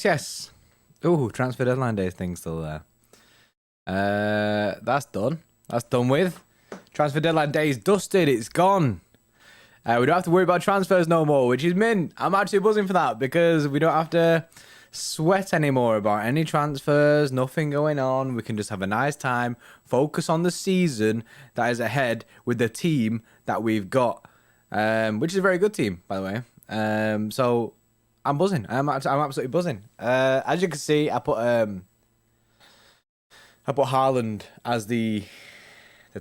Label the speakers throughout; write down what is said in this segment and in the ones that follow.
Speaker 1: Yes. Ooh, transfer deadline day thing still there. That's done. That's done with. Transfer deadline day is dusted. It's gone. We don't have to worry about transfers no more, which is mint. I'm actually buzzing for that because we don't have to sweat anymore about any transfers, nothing going on. We can just have a nice time, focus on the season that is ahead with the team that we've got, which is a very good team, by the way. So I'm buzzing. I'm absolutely buzzing. As you can see, I put Haaland as the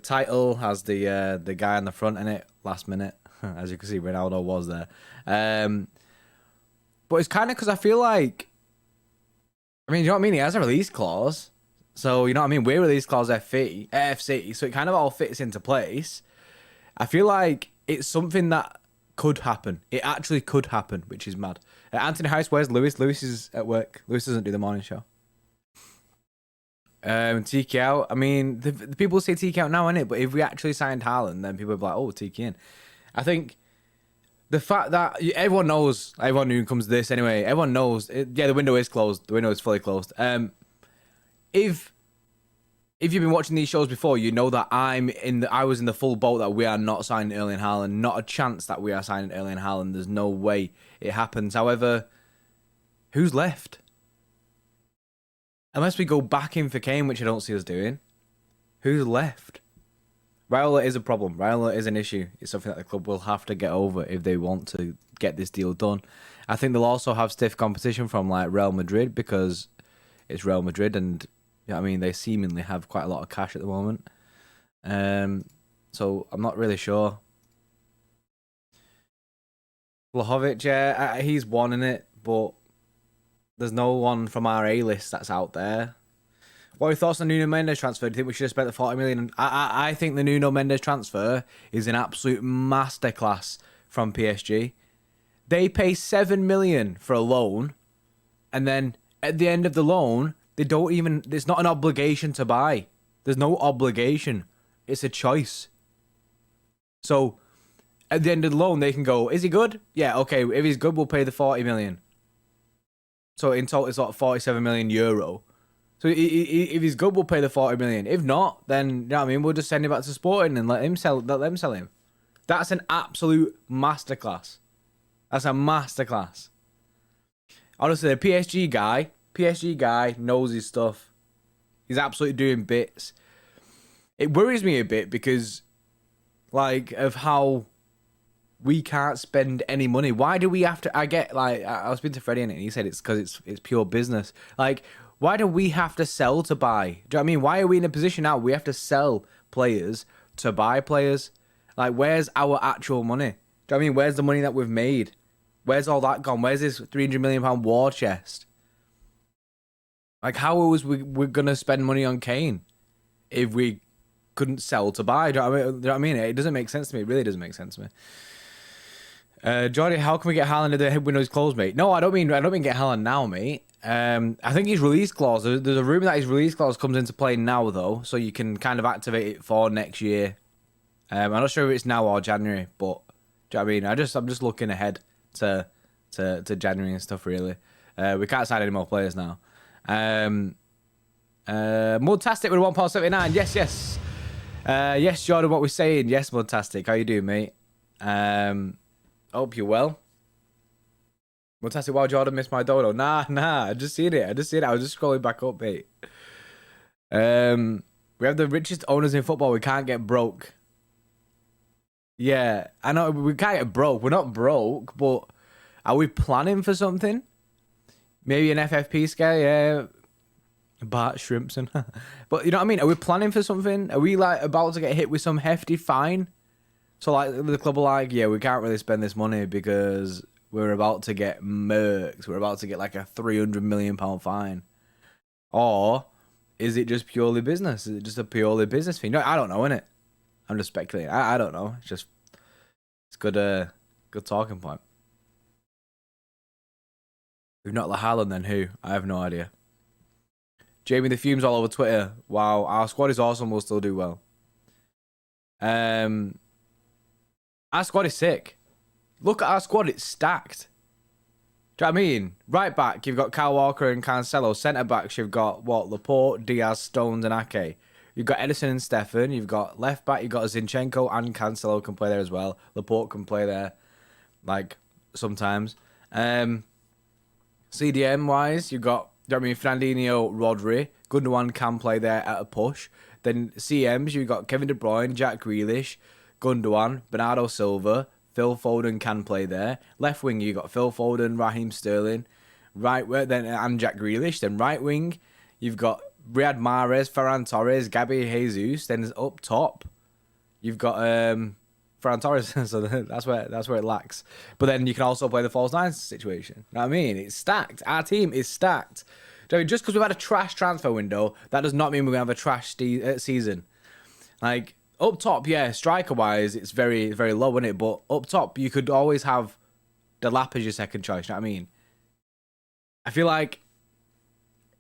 Speaker 1: title, as the guy on the front in it last minute. As you can see, Ronaldo was there. But it's kind of because I feel like, I mean, you know what I mean? He has a release clause. So, you know what I mean? We're release clause FC. So it kind of all fits into place. I feel like it's something that could happen. It actually could happen, which is mad. Anthony House, where's Lewis? Lewis is at work. Lewis doesn't do the morning show. TK out. I mean, the people say TK out now, innit? But if we actually signed Haaland, then people would be like, oh, TK in. I think the fact that everyone knows, everyone who comes to this anyway, everyone knows, the window is closed. The window is fully closed. If you've been watching these shows before, you know that I was in the full boat that we are not signing Erling Haaland. Not a chance that we are signing Erling Haaland. There's no way it happens. However, who's left? Unless we go back in for Kane, which I don't see us doing. Who's left? Raiola is a problem. Raiola is an issue. It's something that the club will have to get over if they want to get this deal done. I think they'll also have stiff competition from like Real Madrid because it's Real Madrid and you know what I mean, they seemingly have quite a lot of cash at the moment. So I'm not really sure. Vlahovic, yeah, he's one in it, but there's no one from our A list that's out there. What are your thoughts on the Nuno Mendes transfer? Do you think we should have spent the 40 million? I think the Nuno Mendes transfer is an absolute masterclass from PSG. They pay 7 million for a loan, and then at the end of the loan, they don't even. It's not an obligation to buy. There's no obligation. It's a choice. So at the end of the loan, they can go, is he good? Yeah, okay. If he's good, we'll pay the 40 million. So in total, it's like 47 million euro. So if he's good, we'll pay the 40 million. If not, then, you know what I mean, we'll just send him back to Sporting and let them sell him. That's an absolute masterclass. That's a masterclass. Honestly, the PSG guy knows his stuff. He's absolutely doing bits. It worries me a bit because, like, of how we can't spend any money. Why do we have to? I get, like, I was speaking to Freddie in it and he said it's because it's pure business. Like, why do we have to sell to buy? Do you know what I mean? Why are we in a position now we have to sell players to buy players? Like, where's our actual money? Do you know what I mean? Where's the money that we've made? Where's all that gone? Where's this £300 million war chest? Like, how was we're going to spend money on Kane if we couldn't sell to buy? Do you know what I mean? It doesn't make sense to me. It really doesn't make sense to me. Jordy, how can we get Haaland if the head window's closed, mate? No, I don't mean get Haaland now, mate. I think his release clause, there's a rumour that his release clause comes into play now, though, so you can kind of activate it for next year. I'm not sure if it's now or January, but do you know what I mean? I'm just looking ahead to January and stuff, really. We can't sign any more players now. Mudtastic with a £1.79. Yes. Yes, Jordan, what we're saying. Yes, Mudtastic. How you doing, mate? Hope you're well. Fantastic. Wow, Jordan missed my dodo. Nah. I just seen it. I was just scrolling back up, mate. We have the richest owners in football. We can't get broke. Yeah, I know we can't get broke. We're not broke, but are we planning for something? Maybe an FFP scale, yeah. Bart Shrimpson. But you know what I mean? Are we planning for something? Are we like about to get hit with some hefty fine? So like the club are like, yeah, we can't really spend this money because we're about to get murked. We're about to get like a £300 million fine. Or is it just purely business? Is it just a purely business thing? No, I don't know, innit? I'm just speculating. I don't know. It's good talking point. If not Haaland, then who? I have no idea. Jamie, the fumes all over Twitter. Wow, our squad is awesome. We'll still do well. Our squad is sick. Look at our squad. It's stacked. Do you know what I mean? Right back, you've got Kyle Walker and Cancelo. Centre backs, you've got what? Laporte, Diaz, Stones, and Ake. You've got Edison and Stefan. You've got left back. You've got Zinchenko and Cancelo can play there as well. Laporte can play there, like sometimes. CDM wise, you've got, you know what I mean, Fernandinho, Rodri. Gundogan can play there at a push. Then CMs, you've got Kevin De Bruyne, Jack Grealish, Gundogan, Bernardo Silva. Phil Foden can play there. Left wing, you got Phil Foden, Raheem Sterling. Right wing, then and Jack Grealish. Then right wing, you've got Riyad Mahrez, Ferran Torres, Gabby Jesus. Then up top, you've got Ferran Torres. So that's where it lacks. But then you can also play the false nine situation. You know what I mean? It's stacked. Our team is stacked. So just because we've had a trash transfer window, that does not mean we're gonna have a trash season. Like up top, yeah, striker wise, it's very very low, isn't it? But up top, you could always have the Lap as your second choice. You know what I mean? I feel like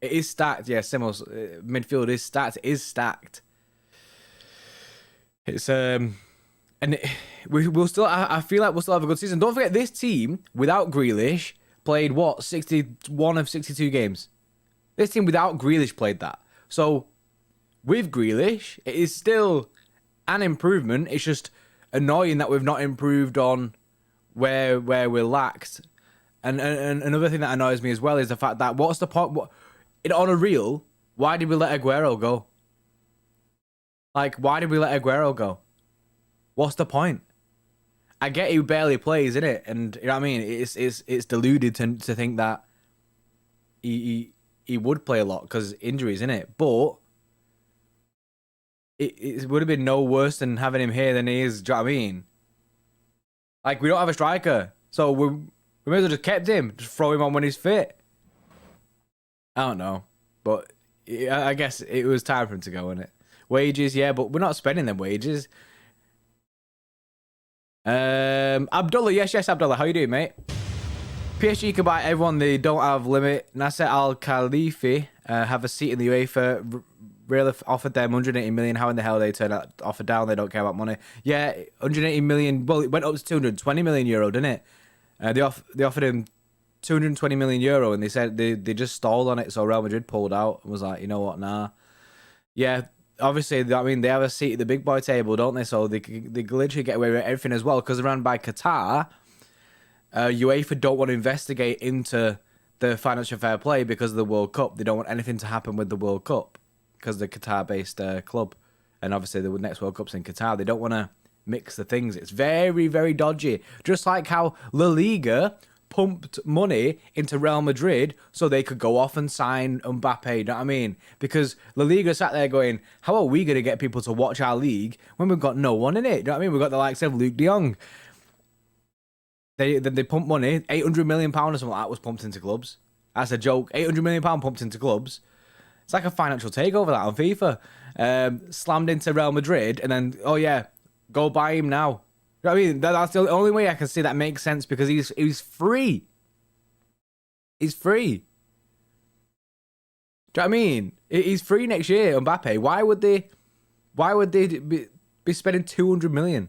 Speaker 1: it is stacked. Yeah, Simos midfield is stacked. It is stacked. It's and we'll still. I feel like we'll still have a good season. Don't forget, this team without Grealish played what 61 of 62 games. This team without Grealish played that. So with Grealish, it is still an improvement. It's just annoying that we've not improved on where we're lacked. And another thing that annoys me as well is the fact that what's the point? On a reel, why did we let Aguero go? Like, why did we let Aguero go? What's the point? I get he barely plays, innit? And you know what I mean? It's deluded to think that he would play a lot because injuries, innit? But it would have been no worse than having him here than he is. Do you know what I mean? Like, we don't have a striker, so we may as well just kept him. Just throw him on when he's fit. I don't know, but I guess it was time for him to go, innit? Wages, yeah, but we're not spending them wages. Abdullah, yes, Abdullah, how you doing, mate? PSG can buy everyone, they don't have limit. Nasser Al Khalifi have a seat in the UEFA. Really offered them 180 million. How in the hell they turn that offer down? They don't care about money. Yeah, 180 million. Well, it went up to 220 million euro, didn't it? They offered him 220 million euro, and they said they just stalled on it. So Real Madrid pulled out and was like, you know what, nah. Yeah, obviously, I mean, they have a seat at the big boy table, don't they? So they literally get away with everything as well because they're run by Qatar. UEFA don't want to investigate into the financial fair play because of the World Cup. They don't want anything to happen with the World Cup because the Qatar-based club, and obviously the next World Cup's in Qatar. They don't want to mix the things. It's very, very dodgy. Just like how La Liga pumped money into Real Madrid so they could go off and sign Mbappe, you know what I mean? Because La Liga sat there going, how are we going to get people to watch our league when we've got no one in it? You know what I mean? We've got the likes of Luke de Jong. They pumped money, £800 million or something like that was pumped into clubs. That's a joke. £800 million pumped into clubs. It's like a financial takeover that on FIFA. Slammed into Real Madrid and then, oh yeah, go buy him now. You know what I mean? That's the only way I can see that makes sense because he's free. He's free. Do you know what I mean? He's free next year, Mbappe. Why would they be spending 200 million?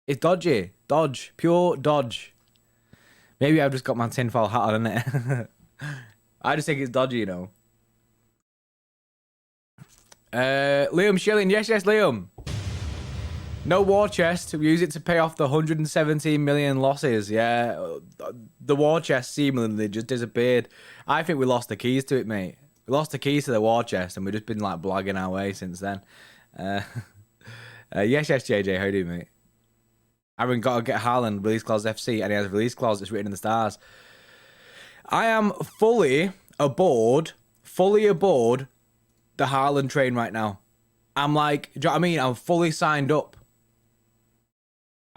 Speaker 1: It's dodgy. Dodge. Pure dodge. Maybe I've just got my tinfoil hat on, innit? I just think it's dodgy, you know. Liam Schilling. Yes, Liam. No war chest. We use it to pay off the 117 million losses. Yeah. The war chest seemingly just disappeared. I think we lost the keys to it, mate. We lost the keys to the war chest and we've just been like blogging our way since then. Yes, JJ. How do you, mate? Aaron got to get Haaland, release clause FC, and he has a release clause that's written in the stars. I am fully aboard fully aboard the Haaland train right now. I'm like, do you know what I mean? I'm fully signed up.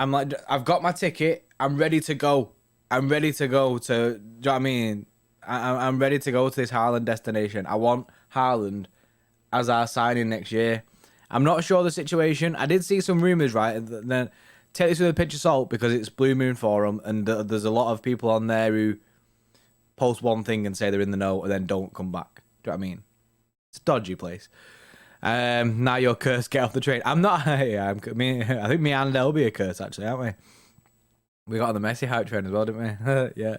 Speaker 1: I'm like, I've got my ticket. I'm ready to go. I'm ready to go to, do you know what I mean? I'm ready to go to this Haaland destination. I want Haaland as our signing next year. I'm not sure the situation. I did see some rumours, right? Then take this with a pinch of salt because it's Blue Moon Forum and there's a lot of people on there who post one thing and say they're in the know and then don't come back. Do you know what I mean? It's a dodgy place. Now you're cursed, get off the train. I'm not. Yeah, I think me and they'll be a curse actually, aren't we? We got on the Messi hype train as well, didn't we? Yeah.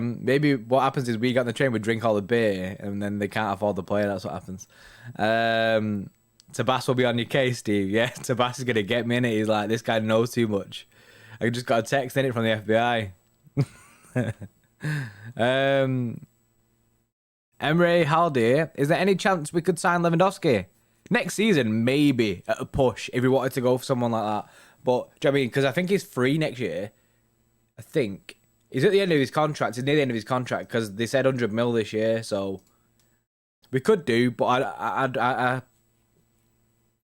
Speaker 1: Maybe what happens is we got on the train, we drink all the beer, and then they can't afford the player. That's what happens. Tabas will be on your case, Steve. Yeah, Tabas is gonna get me in it. He's like, this guy knows too much. I just got a text in it from the FBI. Emre Haldir, is there any chance we could sign Lewandowski next season? Maybe at a push if we wanted to go for someone like that. But do you know what I mean? Because I think he's free next year. I think he's at the end of his contract. He's near the end of his contract because they said 100 mil this year. So we could do, but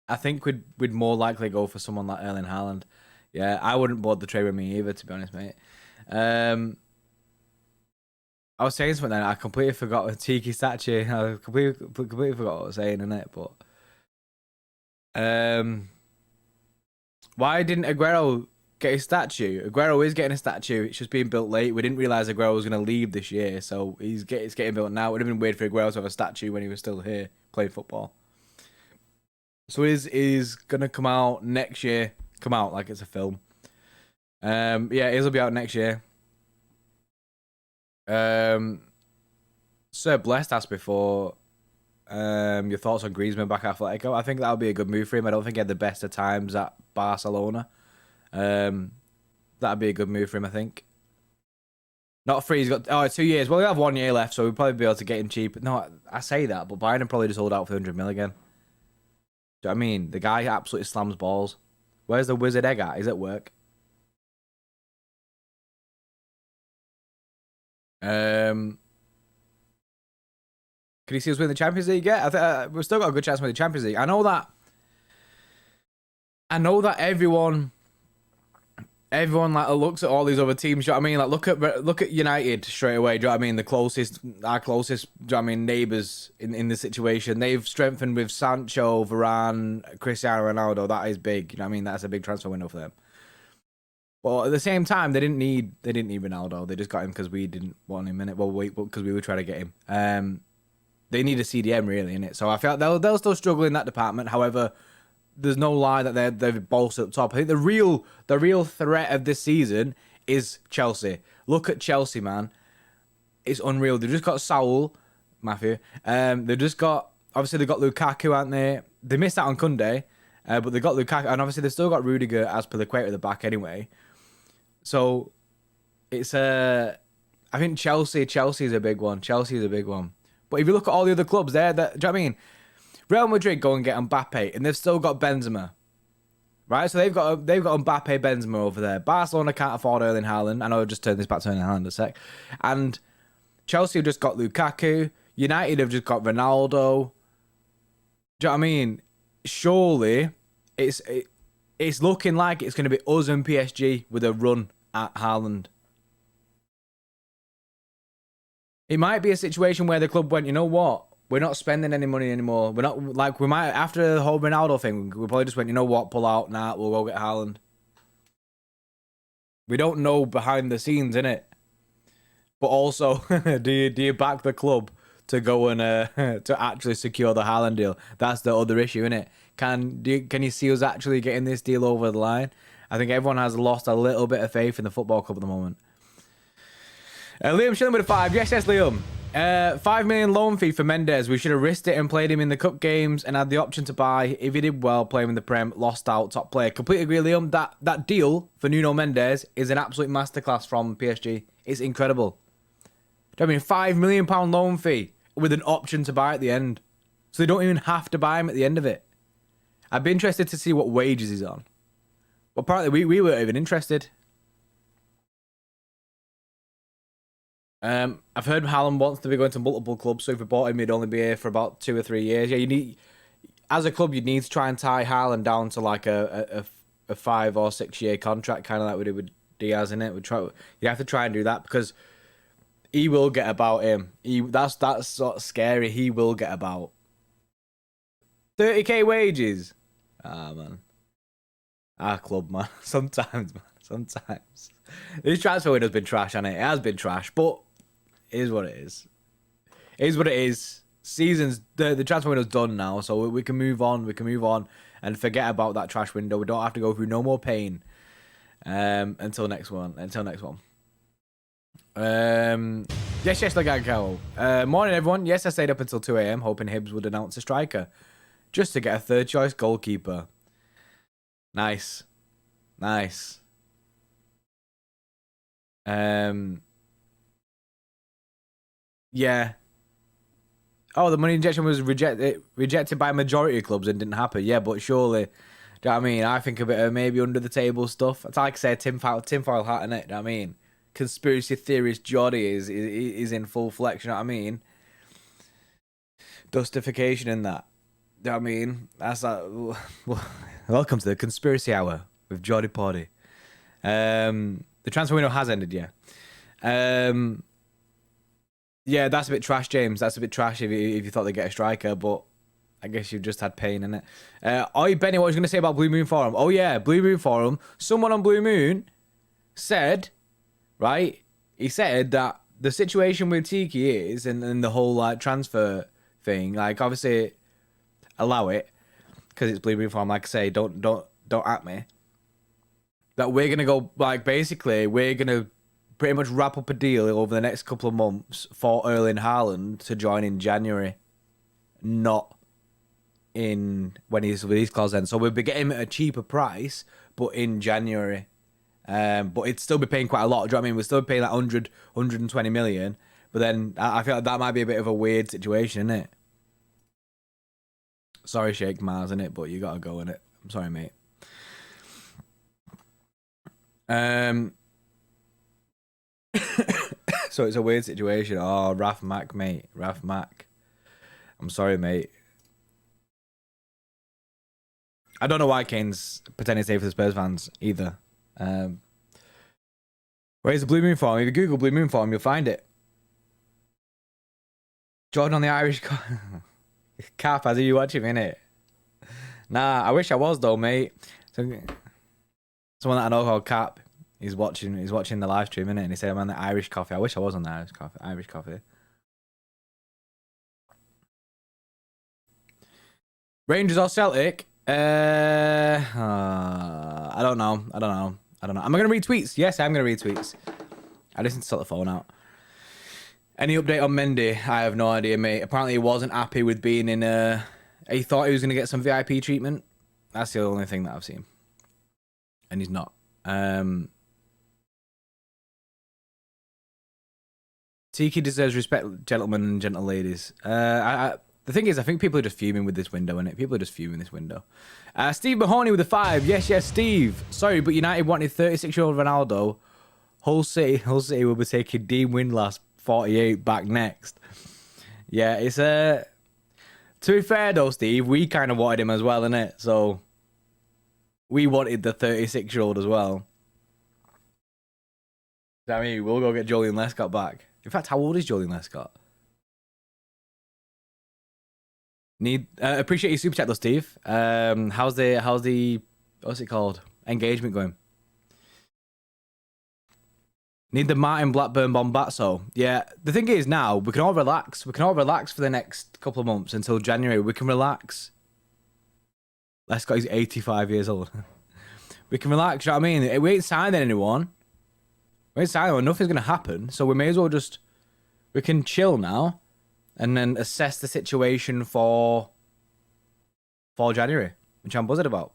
Speaker 1: I think we'd more likely go for someone like Erling Haaland. Yeah, I wouldn't board the trade with me either, to be honest, mate. I was saying something then. I completely forgot a Tiki statue. I completely forgot what I was saying in it. But why didn't Aguero get his statue? Aguero is getting a statue. It's just being built late. We didn't realize Aguero was going to leave this year, so it's getting built now. It would have been weird for Aguero to have a statue when he was still here playing football. So is gonna come out next year. Come out like it's a film. Yeah, it'll be out next year. Sir Blessed asked before your thoughts on Griezmann back at Atletico. I think that would be a good move for him. I don't think he had the best of times at Barcelona. That'd be a good move for him, I think. Not free, he's got 2 years. Well, we have 1 year left, so we'll probably be able to get him cheap. No, I say that, but Bayern probably just hold out for 100 mil again. Do you know what I mean? The guy absolutely slams balls. Where's the wizard egg at? He's at work. Can you see us win the Champions League? Yeah, I think we've still got a good chance to win the Champions League. I know that everyone like looks at all these other teams. Do you know what I mean? Like look at United straight away. Do you know what I mean? Our closest. Do you know what I mean? Neighbours in the situation. They've strengthened with Sancho, Varane, Cristiano Ronaldo. That is big. You know what I mean? That's a big transfer window for them. But at the same time, they didn't need Ronaldo. They just got him because we didn't want him in it. Well, because we were trying to get him. They need a CDM really in it. So I feel like they'll still struggle in that department. However, there's no lie that they've bolstered up top. I think the real threat of this season is Chelsea. Look at Chelsea, man. It's unreal. They've just got Saul, Matthew. They've just got obviously they've got Lukaku, aren't they? They missed out on Kunde, but they got Lukaku, and obviously they've still got Rudiger as per the equator at the back anyway. So it's I think Chelsea is a big one. Chelsea is a big one. But if you look at all the other clubs there, do you know what I mean? Real Madrid go and get Mbappe, and they've still got Benzema, right? So they've got Mbappe, Benzema over there. Barcelona can't afford Erling Haaland. I know I've just turned this back to Erling Haaland a sec. And Chelsea have just got Lukaku. United have just got Ronaldo. Do you know what I mean? Surely it's looking like it's going to be us and PSG with a run at Haaland. It might be a situation where the club went, you know what? We're not spending any money anymore. We're not like we might after the whole Ronaldo thing. We probably just went, you know what? Pull out. Nah, we'll go get Haaland. We don't know behind the scenes, innit? But also, do you back the club to go and to actually secure the Haaland deal? That's the other issue, innit? Can you see us actually getting this deal over the line? I think everyone has lost a little bit of faith in the football club at the moment. Liam Schilling with a 5. Yes, Liam. 5 million loan fee for Mendes. We should have risked it and played him in the cup games and had the option to buy. If he did well playing in the Prem, lost out, top player. Completely agree, Liam. That deal for Nuno Mendes is an absolute masterclass from PSG. It's incredible. I mean, £5 million loan fee with an option to buy at the end. So they don't even have to buy him at the end of it. I'd be interested to see what wages he's on. But apparently we weren't even interested. I've heard Haaland wants to be going to multiple clubs, so if we bought him, he'd only be here for about 2 or 3 years. Yeah, you need, as a club, you need to try and tie Haaland down to like a 5 or 6 year contract, kind of like we did with Diaz in it. You have to try and do that because he will get about him. That's sort of scary. He will get about 30k wages. Ah man, our club man. Sometimes man, sometimes this transfer window's been trash, hasn't it? It has been trash, but it is what it is. It is what it is. Season's the transfer window's done now, so we can move on. We can move on and forget about that trash window. We don't have to go through no more pain. Until next one. Yes, Lagago. Morning, everyone. Yes, I stayed up until 2 a.m. hoping Hibs would announce a striker, just to get a third choice goalkeeper. Nice. Yeah. Oh, the money injection was rejected by a majority of clubs and didn't happen. Yeah, but surely, do you know what I mean? I think a bit of maybe under the table stuff. It's like I say, tinfoil hat, innit? Do you know what I mean? Conspiracy theorist Jody is in full flex, you know what I mean? Dustification in that. Do you know what I mean? That's like, welcome to the Conspiracy Hour with Jody Poddy. The transfer window has ended, yeah. Yeah, that's a bit trash, James. That's a bit trash if you thought they'd get a striker, but I guess you've just had pain in it. Benny, what was you going to say about Blue Moon Forum? Oh, yeah, Blue Moon Forum. Someone on Blue Moon said, right, he said that the situation with Tiki is, and the whole like transfer thing, like obviously allow it, because it's Blue Moon Forum, like I say, don't at me. That we're going to go, like, basically, we're going to pretty much wrap up a deal over the next couple of months for Erling Haaland to join in January, not in when his clause ends. So we'll be getting him at a cheaper price, but in January. But it'd still be paying quite a lot. Do you know what I mean? We'll still be paying like 120 million. But then I feel like that might be a bit of a weird situation, isn't it? Sorry, Sheikh Mars, innit? But you gotta go in it. I'm sorry, mate. So it's a weird situation. Oh, Raf Mac, mate. Raf Mac. I'm sorry, mate. I don't know why Kane's pretending to stay for the Spurs fans either. Where's the Blue Moon Forum? If you Google Blue Moon Forum, you'll find it. Jordan on the Irish Cap, as are you watching, innit? Nah, I wish I was though, mate. Someone that I know called Cap. He's watching the live stream, innit? And he said I'm on the Irish coffee. I wish I was on the Irish coffee. Rangers or Celtic? I don't know. Am I gonna read tweets? Yes, I'm gonna read tweets. I just need to sort the phone out. Any update on Mendy? I have no idea, mate. Apparently he wasn't happy with being in he thought he was gonna get some VIP treatment. That's the only thing that I've seen. And he's not. Tiki deserves respect, gentlemen and gentle ladies. The thing is, I think people are just fuming with this window, innit? People are just fuming this window. Steve Mahoney with a 5. Yes, Steve. Sorry, but United wanted 36-year-old Ronaldo. Hull City will be taking Dean Windlass 48 back next. Yeah, it's to be fair though, Steve, we kind of wanted him as well, innit? So we wanted the 36-year-old as well. I mean, we'll go get Julian Lescott back. In fact, how old is Julian Lescott? Appreciate your super chat though, Steve. How's the what's it called? Engagement going? Need the Martin Blackburn Bombazzo. Yeah, the thing is now we can all relax. We can all relax for the next couple of months until January. We can relax. Lescott is 85 years old. We can relax. You know what I mean? We ain't signing anyone. Nothing's gonna happen. So we may as well we can chill now, and then assess the situation for January, which I'm buzzing about.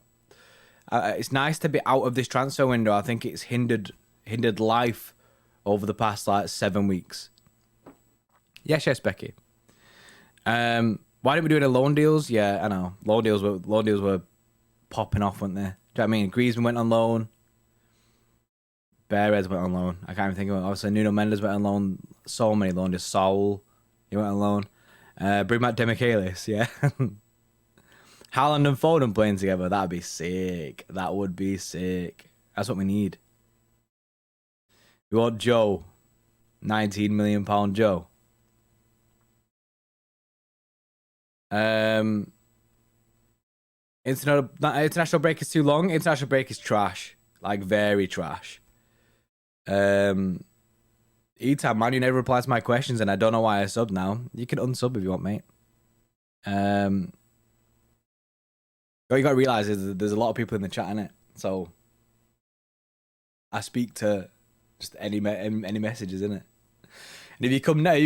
Speaker 1: It's nice to be out of this transfer window. I think it's hindered life over the past like 7 weeks. Yes, Becky. Why didn't we do any loan deals? Yeah, I know. Loan deals were popping off, weren't they? Do you know what I mean? Griezmann went on loan. Bearheads went on loan. I can't even think of it. Obviously, Nuno Mendes went on loan. So many loans. Saul, he went on loan. Bring back Demichelis, yeah. Haaland and Foden playing together. That'd be sick. That would be sick. That's what we need. We want Joe. £19 million Joe. International break is too long. International break is trash. Like, very trash. E-Time, man, you never reply to my questions, and I don't know why I subbed now. You can unsub if you want, mate. What you got to realize is there's a lot of people in the chat, innit? So I speak to just any messages, innit? And if you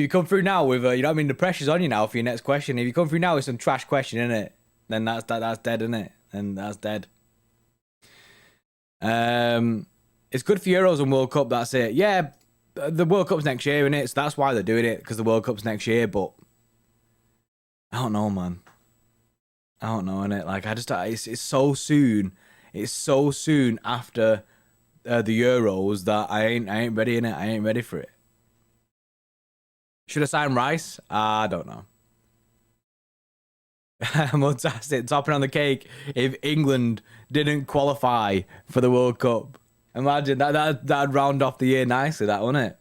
Speaker 1: come through now with you know what I mean, the pressure's on you now for your next question. If you come through now with some trash question, innit? Then that's dead, innit? And that's dead. It's good for Euros and World Cup. That's it. Yeah, the World Cup's next year, innit? So that's why they're doing it, because the World Cup's next year. But I don't know, man. I don't know, innit? Like, it's so soon. It's so soon after the Euros that I ain't ready, innit? I ain't ready for it. Should I sign Rice? I don't know. Fantastic. Topping on the cake if England didn't qualify for the World Cup. Imagine that'd round off the year nicely, that, wouldn't it?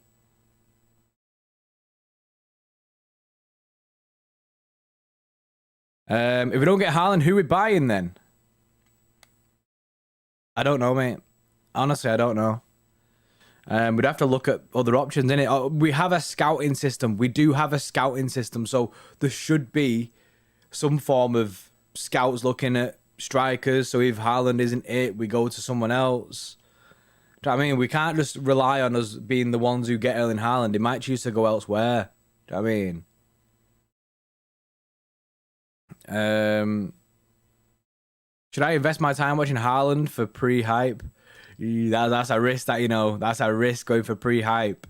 Speaker 1: If we don't get Haaland, who we buying then? I don't know, mate. Honestly, I don't know. We'd have to look at other options, innit? We have a scouting system. We do have a scouting system, so there should be some form of scouts looking at strikers. So if Haaland isn't it, we go to someone else. Do you know what I mean? We can't just rely on us being the ones who get Erling Haaland. They might choose to go elsewhere. Do you know what I mean? Should I invest my time watching Haaland for pre-hype? That's a risk that, you know, that's a risk going for pre-hype.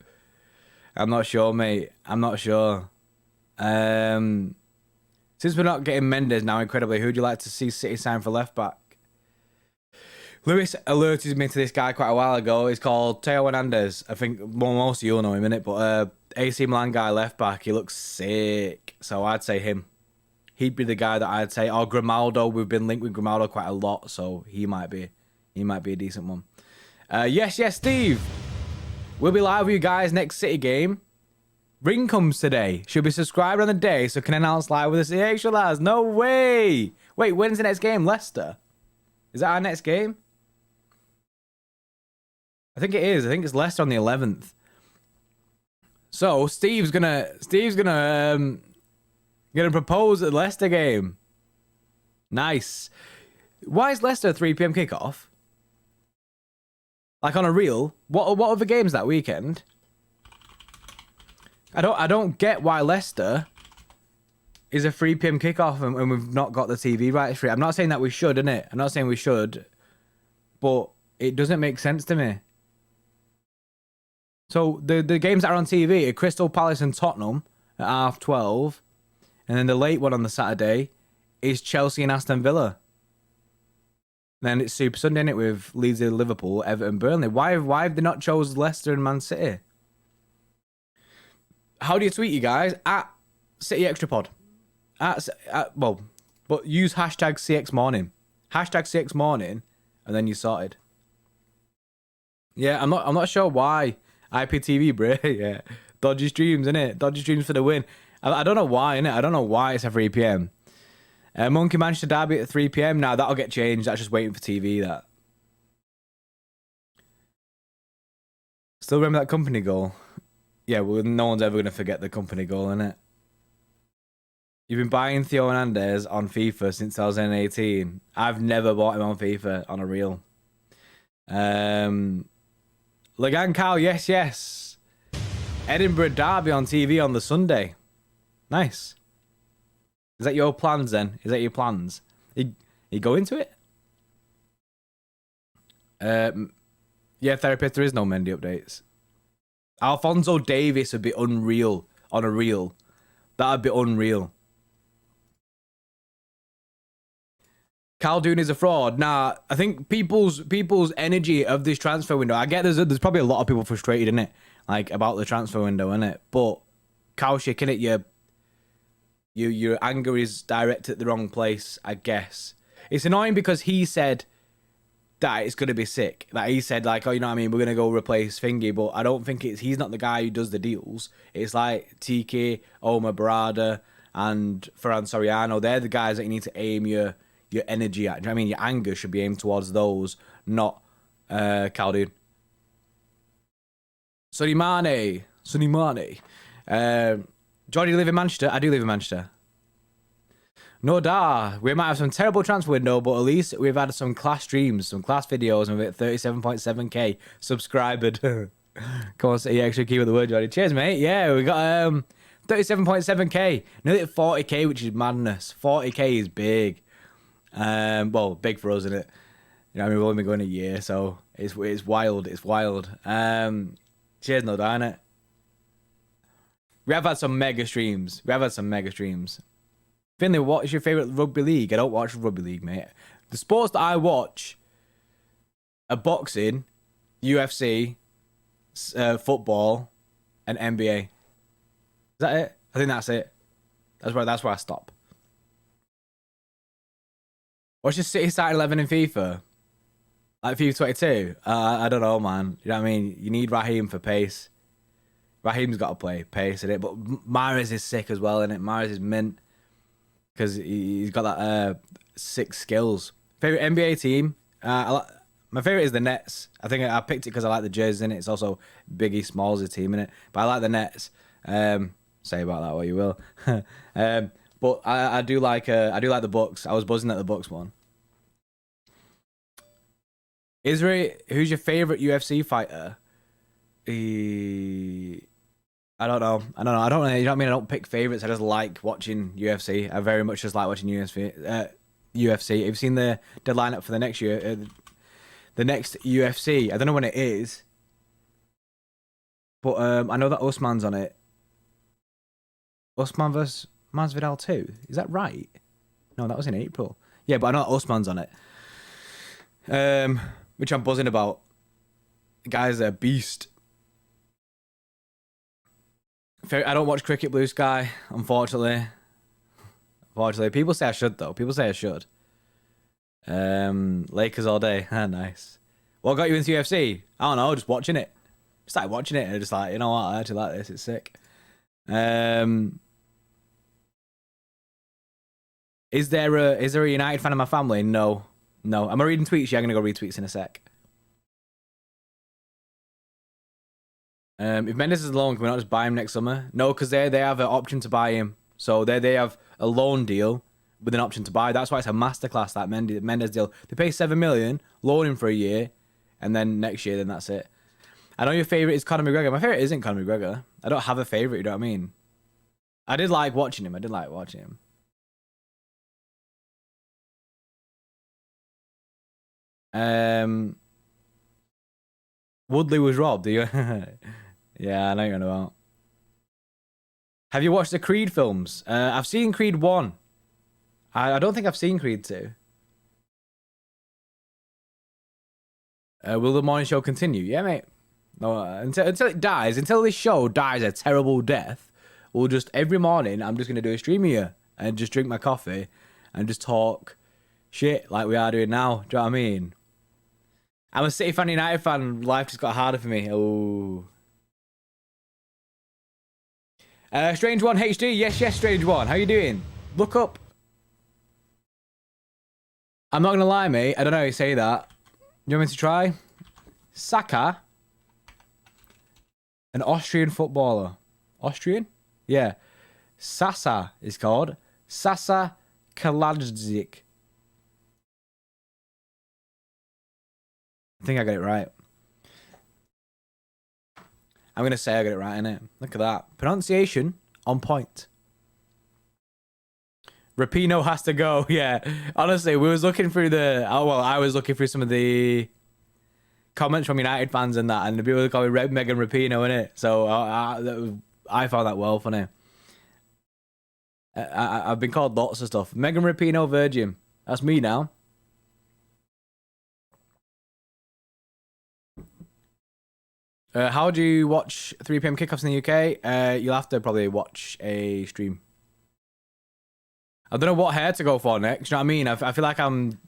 Speaker 1: I'm not sure, mate. I'm not sure. Since we're not getting Mendes now, incredibly, who'd you like to see City sign for left back? Lewis alerted me to this guy quite a while ago. He's called Teo Hernandez. I think most of you'll know him, innit? But AC Milan guy left back. He looks sick. So I'd say him. He'd be the guy that I'd say. Or Grimaldo. We've been linked with Grimaldo quite a lot, so he might be a decent one. Yes, Steve. We'll be live with you guys next City game. Ring comes today. Should be subscribed on the day so can announce live with us. Extra lads. No way. Wait, when's the next game? Leicester? Is that our next game? I think it is. I think it's Leicester on the 11th. So Steve's gonna propose at the Leicester game. Nice. Why is Leicester a 3 p.m. kickoff? Like on a reel? What are the games that weekend? I don't get why Leicester is a 3 p.m. kickoff and we've not got the TV rights for it. I'm not saying that we should, innit? I'm not saying we should, but it doesn't make sense to me. So the games that are on TV are Crystal Palace and Tottenham at 12:30, and then the late one on the Saturday is Chelsea and Aston Villa. Then it's Super Sunday, innit, with Leeds and Liverpool, Everton, Burnley. Why have they not chose Leicester and Man City? How do you tweet, you guys? At City Extra Pod. But use hashtag CX Morning. Hashtag CX Morning, and then you sorted. Yeah, I'm not sure why. IPTV, bro. Yeah. Dodgy streams, innit? Dodgy streams for the win. I don't know why, innit? I don't know why it's at 3 p.m. Monkey Manchester Derby at 3 p.m. Now that'll get changed. That's just waiting for TV, that. Still remember that company goal? Yeah, well, no one's ever going to forget the company goal, innit? You've been buying Theo Hernandez on FIFA since 2018. I've never bought him on FIFA on a reel. Legan Cow, yes. Edinburgh Derby on TV on the Sunday. Nice. Is that your plans then? Is that your plans? You go into it? Yeah, Therapist, there is no Mendy updates. Alphonso Davies would be unreal on a reel. That would be unreal. Khaldoon is a fraud. Nah, I think people's energy of this transfer window. I get there's probably a lot of people frustrated in it, like about the transfer window, in it. But Kaushik, in it, your anger is directed at the wrong place. I guess it's annoying because he said that it's gonna be sick. That he said like, oh, you know what I mean, we're gonna go replace Thingy, but I don't think he's not the guy who does the deals. It's like TK, Omar Barada, and Ferran Soriano. They're the guys that you need to aim your energy at. Do you know what I mean? Your anger should be aimed towards those, not Khaldoon. Sonny Mane. Jordy, you live in Manchester? I do live in Manchester. No da. We might have some terrible transfer window, but at least we've had some class streams, some class videos, and we're at 37.7k subscribed. Come on, say extra key with the word, Jordy. Cheers, mate. Yeah, we got 37.7k. Nearly at 40k, which is madness. 40k is big. Well, big for us, isn't it? You know, I mean, we've only been going a year, so it's wild. It's wild. Cheers, no doubt, innit? We have had some mega streams. Finley, what is your favourite rugby league? I don't watch rugby league, mate. The sports that I watch are boxing, UFC, football, and NBA. Is that it? I think that's it. That's where I stop. What's your City starting 11 in FIFA? Like FIFA 22? I don't know, man. You know what I mean? You need Raheem for pace. Raheem's got to play pace in it, but Mahrez is sick as well, innit? Mahrez is mint because he's got that sick skills. Favorite NBA team? My favorite is the Nets. I think I picked it because I like the jerseys in it. It's also Biggie Smalls' team in it, but I like the Nets. Say about that what you will. But I do like the Bucks. I was buzzing at the Bucks one. Israel, who's your favorite UFC fighter? I don't know. You know what I mean? I don't pick favorites. I just like watching UFC. I very much just like watching UFC. UFC. Have you seen the lineup for the next year? The next UFC. I don't know when it is, but I know that Usman's on it. Usman versus Masvidal 2. Is that right? No, that was in April. Yeah, but I know that Usman's on it. Which I'm buzzing about. The guy's a beast. I don't watch cricket, Blue Sky, unfortunately. People say I should, though. Lakers all day. Nice. What got you into UFC? I don't know, just watching it. Started watching it and just like, you know what, I actually like this. It's sick. Is there a United fan in my family? No. Am I reading tweets? Yeah, I'm gonna go read tweets in a sec. If Mendes is alone, can we not just buy him next summer? No, because they have an option to buy him. So they have a loan deal with an option to buy. That's why it's a masterclass, that Mendes deal. They pay 7 million, loan him for a year, and then next year, then that's it. I know your favourite is Conor McGregor. My favourite isn't Conor McGregor. I don't have a favourite, you know what I mean? I did like watching him. Woodley was robbed. Yeah, I know you're on about. Have you watched the Creed films? I've seen Creed 1. I don't think I've seen Creed 2. Will the morning show continue? Yeah, mate. No, until it dies, until this show dies a terrible death, we'll just, every morning, I'm just going to do a stream here and just drink my coffee and just talk shit like we are doing now. Do you know what I mean? I'm a City fan, United fan. Life just got harder for me. Oh. Strange One HD. Yes, Strange One. How you doing? Look up. I'm not going to lie, mate. I don't know how you say that. You want me to try? Saka. An Austrian footballer. Austrian? Yeah. Sasa is called. Sasa Kaladzic. I think I got it right. I'm going to say I got it right, innit? Look at that. Pronunciation on point. Rapinoe has to go. Yeah. Honestly, we was looking through I was looking through some of the comments from United fans and that, and the people were calling Megan Rapinoe, innit? So I found that well funny. I've been called lots of stuff. Megan Rapinoe Virgin. That's me now. How do you watch 3 p.m. kickoffs in the UK? You'll have to probably watch a stream. I don't know what hair to go for next. You know what I mean? I feel like I'm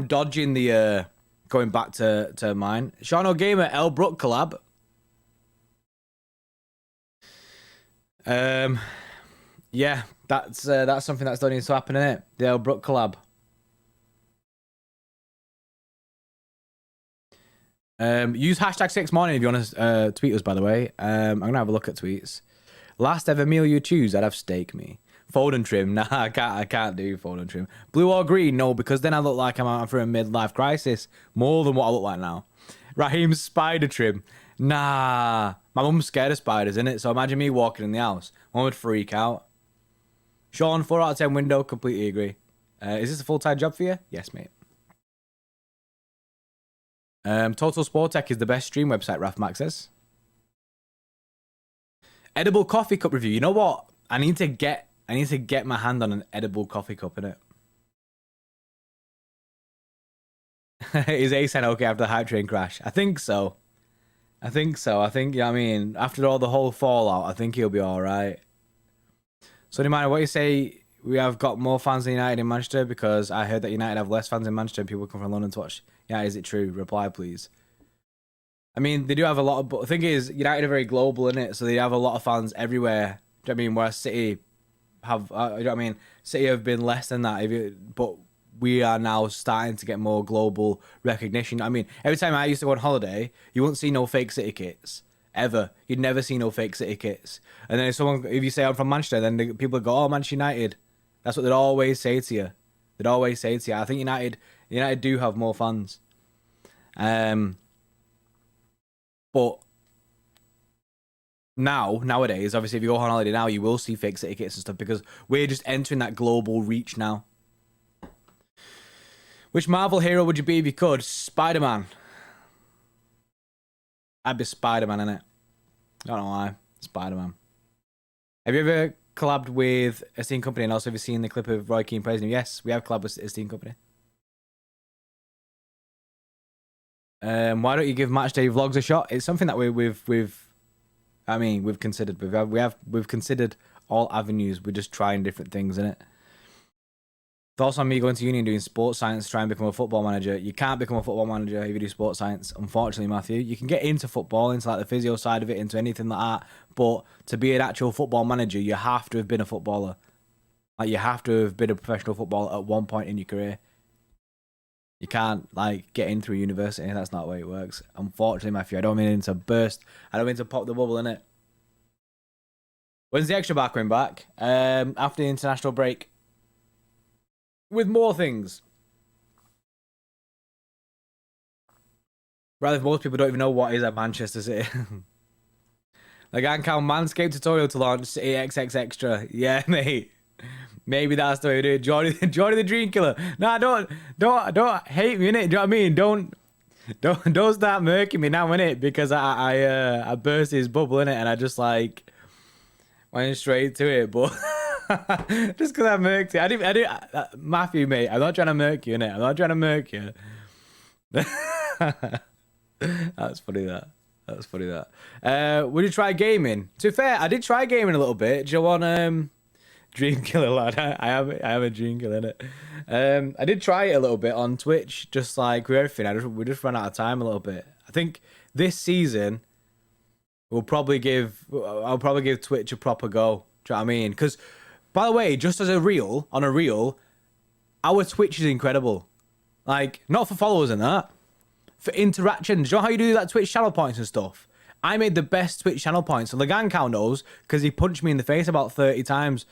Speaker 1: dodging the going back to mine. Sean O'Gamer, El Brook collab. Yeah, that's something that still needs to happen, innit? The El Brook collab. Use hashtag 6morning if you want to tweet us, by the way. I'm gonna have a look at tweets. Last ever meal you choose, I'd have steak me. Fold and trim, nah, I can't do fold and trim. Blue or green, no, because then I look like I'm out for a midlife crisis. More than what I look like now. Raheem, spider trim. Nah. My mum's scared of spiders, innit? So imagine me walking in the house. One would freak out. Sean, 4 out of 10 window, completely agree. Is this a full-time job for you? Yes, mate. Total Sport Tech is the best stream website, Raf Max says. Edible coffee cup review. You know what? I need to get my hand on an edible coffee cup, innit? Is Asen okay after the hype train crash? I think so. I think, you know what I mean? After all the whole fallout, I think he'll be alright. So, Nimani, what you say we have got more fans than United in Manchester? Because I heard that United have less fans in Manchester and people come from London to watch. Yeah, is it true? Reply, please. I mean, they do have a lot of... But the thing is, United are very global, innit? So they have a lot of fans everywhere. Do you know what I mean? Whereas City have... you know what I mean? City have been less than that. But we are now starting to get more global recognition. I mean, every time I used to go on holiday, you wouldn't see no fake City kits. Ever. You'd never see no fake City kits. And then if you say I'm from Manchester, then people go, oh, Manchester United. That's what they'd always say to you. They'd always say to you. I think United do have more fans. But nowadays, obviously, if you go on holiday now, you will see fake City kits and stuff because we're just entering that global reach now. Which Marvel hero would you be if you could? Spider-Man. I'd be Spider-Man, innit? I don't know why. Spider-Man. Have you ever collabed with a steam company? And also, have you seen the clip of Roy Keane praising him? Yes, we have collabed with a steam company. Why don't you give Matchday vlogs a shot? It's something that we've considered. We've considered all avenues. We're just trying different things, innit? Thoughts on me going to uni and doing sports science to try and become a football manager? You can't become a football manager if you do sports science, unfortunately, Matthew. You can get into football, into like the physio side of it, into anything like that. But to be an actual football manager, you have to have been a footballer. Like, you have to have been a professional footballer at one point in your career. You can't, like, get in through university. That's not the way it works. Unfortunately, Matthew, I don't mean to burst. I don't mean to pop the bubble, innit? When's the extra bar coming back? After the international break. With more things. Rather, most people don't even know what is at Manchester City. Like, I can't Manscaped tutorial to launch City XX Extra. Yeah, mate. Maybe that's the way we do it. Jordy the Dream Killer. Nah, don't hate me, innit? Do you know what I mean? Don't start murking me now, innit? Because I burst his bubble, innit? And I just, like, went straight to it, but... just because I murked it. I didn't, Matthew, mate, I'm not trying to murk you, innit? I'm not trying to murk you. That's funny, that. Would you try gaming? To be fair, I did try gaming a little bit. Do you want Dream Killer, lad? I am a Dream Killer, innit? I did try it a little bit on Twitch, just like with everything. We just ran out of time a little bit. I think this season I'll probably give Twitch a proper go. Do you know what I mean? Because, by the way, just as a reel, our Twitch is incredible. Like, not for followers and that. For interactions. Do you know how you do that Twitch channel points and stuff? I made the best Twitch channel points. So Legan Cow knows, because he punched me in the face about 30 times.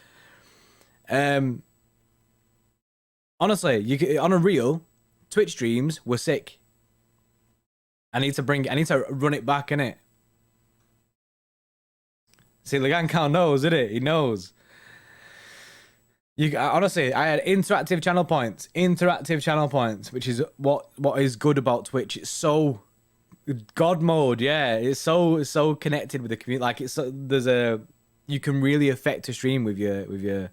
Speaker 1: Honestly, on a reel, Twitch streams were sick. I need to run it back, innit? See, Legan Cow knows, innit? He knows. Honestly, I had interactive channel points, which is what is good about Twitch. It's so God mode, yeah. It's so connected with the community. Like, you can really affect a stream with your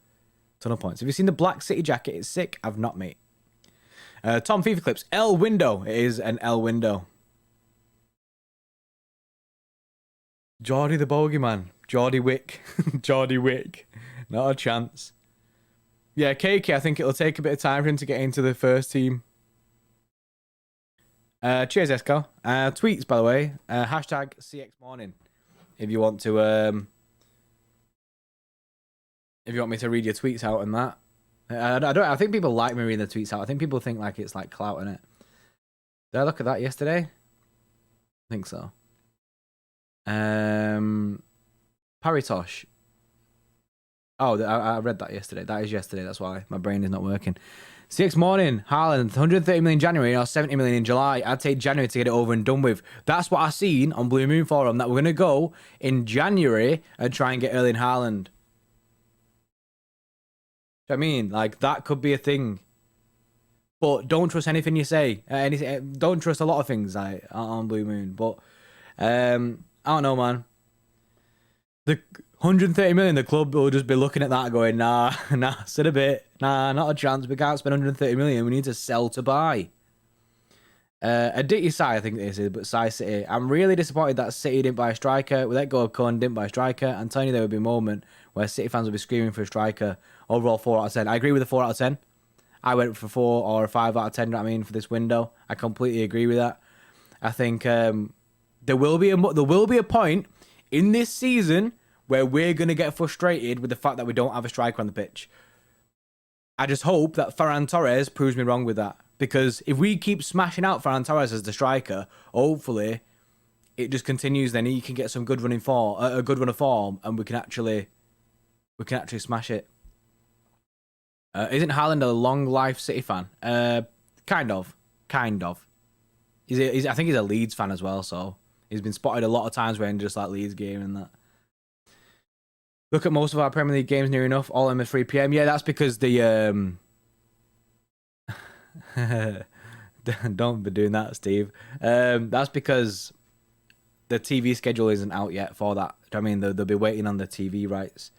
Speaker 1: tunnel points. Have you seen the Black City jacket? It's sick. I've not, mate. Tom FIFA clips. L window. It is an L window. Geordie the bogeyman. Geordie Wick. Geordie Wick. Not a chance. Yeah, KK, I think it'll take a bit of time for him to get into the first team. Cheers, Esco. Tweets, by the way. Hashtag CX Morning. If you want to, if you want me to read your tweets out and that. I think people like me reading the tweets out. I think people think like it's like clout in it. Did I look at that yesterday? I think so. Paritosh. Oh, I read that yesterday. That is yesterday. That's why my brain is not working. 6 morning, Haaland, 130 million in January or 70 million in July. I'd take January to get it over and done with. That's what I seen on Blue Moon Forum, that we're going to go in January and try and get Erling Haaland. I mean, like, that could be a thing. But don't trust anything you say. Don't trust a lot of things like on Blue Moon. But I don't know, man. The 130 million, the club will just be looking at that going, nah, sit a bit. Nah, not a chance. We can't spend 130 million. We need to sell to buy. Aditya Sai, I think this is, but Sai City. I'm really disappointed that City didn't buy a striker. We let go of Kun, didn't buy a striker. I'm telling you, there would be a moment where City fans would be screaming for a striker. Overall, 4 out of 10. I agree with the 4 out of 10. I went for 4 or a 5 out of 10, you know what I mean, for this window. I completely agree with that. I think there will be a point in this season where we're going to get frustrated with the fact that we don't have a striker on the pitch. I just hope that Ferran Torres proves me wrong with that. Because if we keep smashing out Ferran Torres as the striker, hopefully it just continues. Then he can get some good running form, a good run of form, and we can actually smash it. Isn't Haaland a long life City fan? Kind of. I think he's a Leeds fan as well. So he's been spotted a lot of times wearing just like Leeds game and that. Look at most of our Premier League games near enough. All of them at 3 PM. Yeah, that's because the don't be doing that, Steve. That's because the TV schedule isn't out yet for that. I mean, they'll be waiting on the TV rights.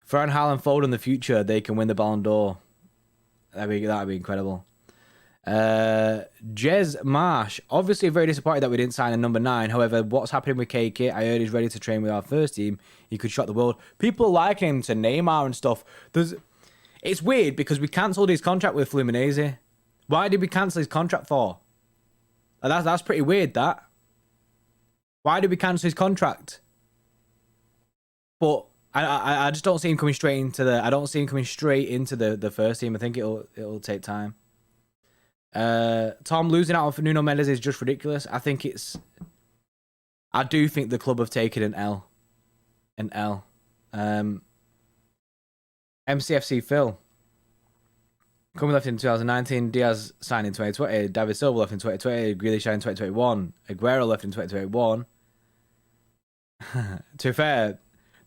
Speaker 1: Ferran Haaland Fold in the future, they can win the Ballon d'Or. That'd be incredible. Jez Marsh, obviously very disappointed that we didn't sign a number 9. However, what's happening with KK? I heard he's ready to train with our first team. He could shock the world. People like him to Neymar and stuff. It's weird because we cancelled his contract with Fluminense. Why did we cancel his contract for? That's pretty weird, that. Why did we cancel his contract? But I just don't see him coming straight into the. I don't see him coming straight into the first team. I think it'll take time. Tom, losing out on Nuno Mendes is just ridiculous. I do think the club have taken an L. MCFC Phil. Comey left in 2019. Diaz signed in 2020. David Silva left in 2020. Grealish signed in 2021. Aguero left in 2021. To be fair,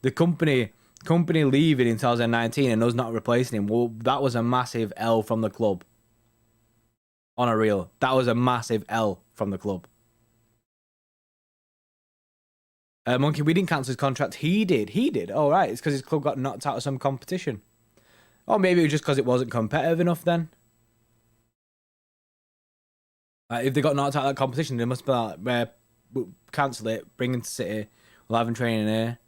Speaker 1: the company leaving in 2019 and us not replacing him, well, that was a massive L from the club. On a reel, that was a massive L from the club. Monkey, we didn't cancel his contract. He did. Oh, right. It's because his club got knocked out of some competition. Or maybe it was just because it wasn't competitive enough then. If they got knocked out of that competition, they must be like, we'll cancel it, bring him to City, we'll have him training here.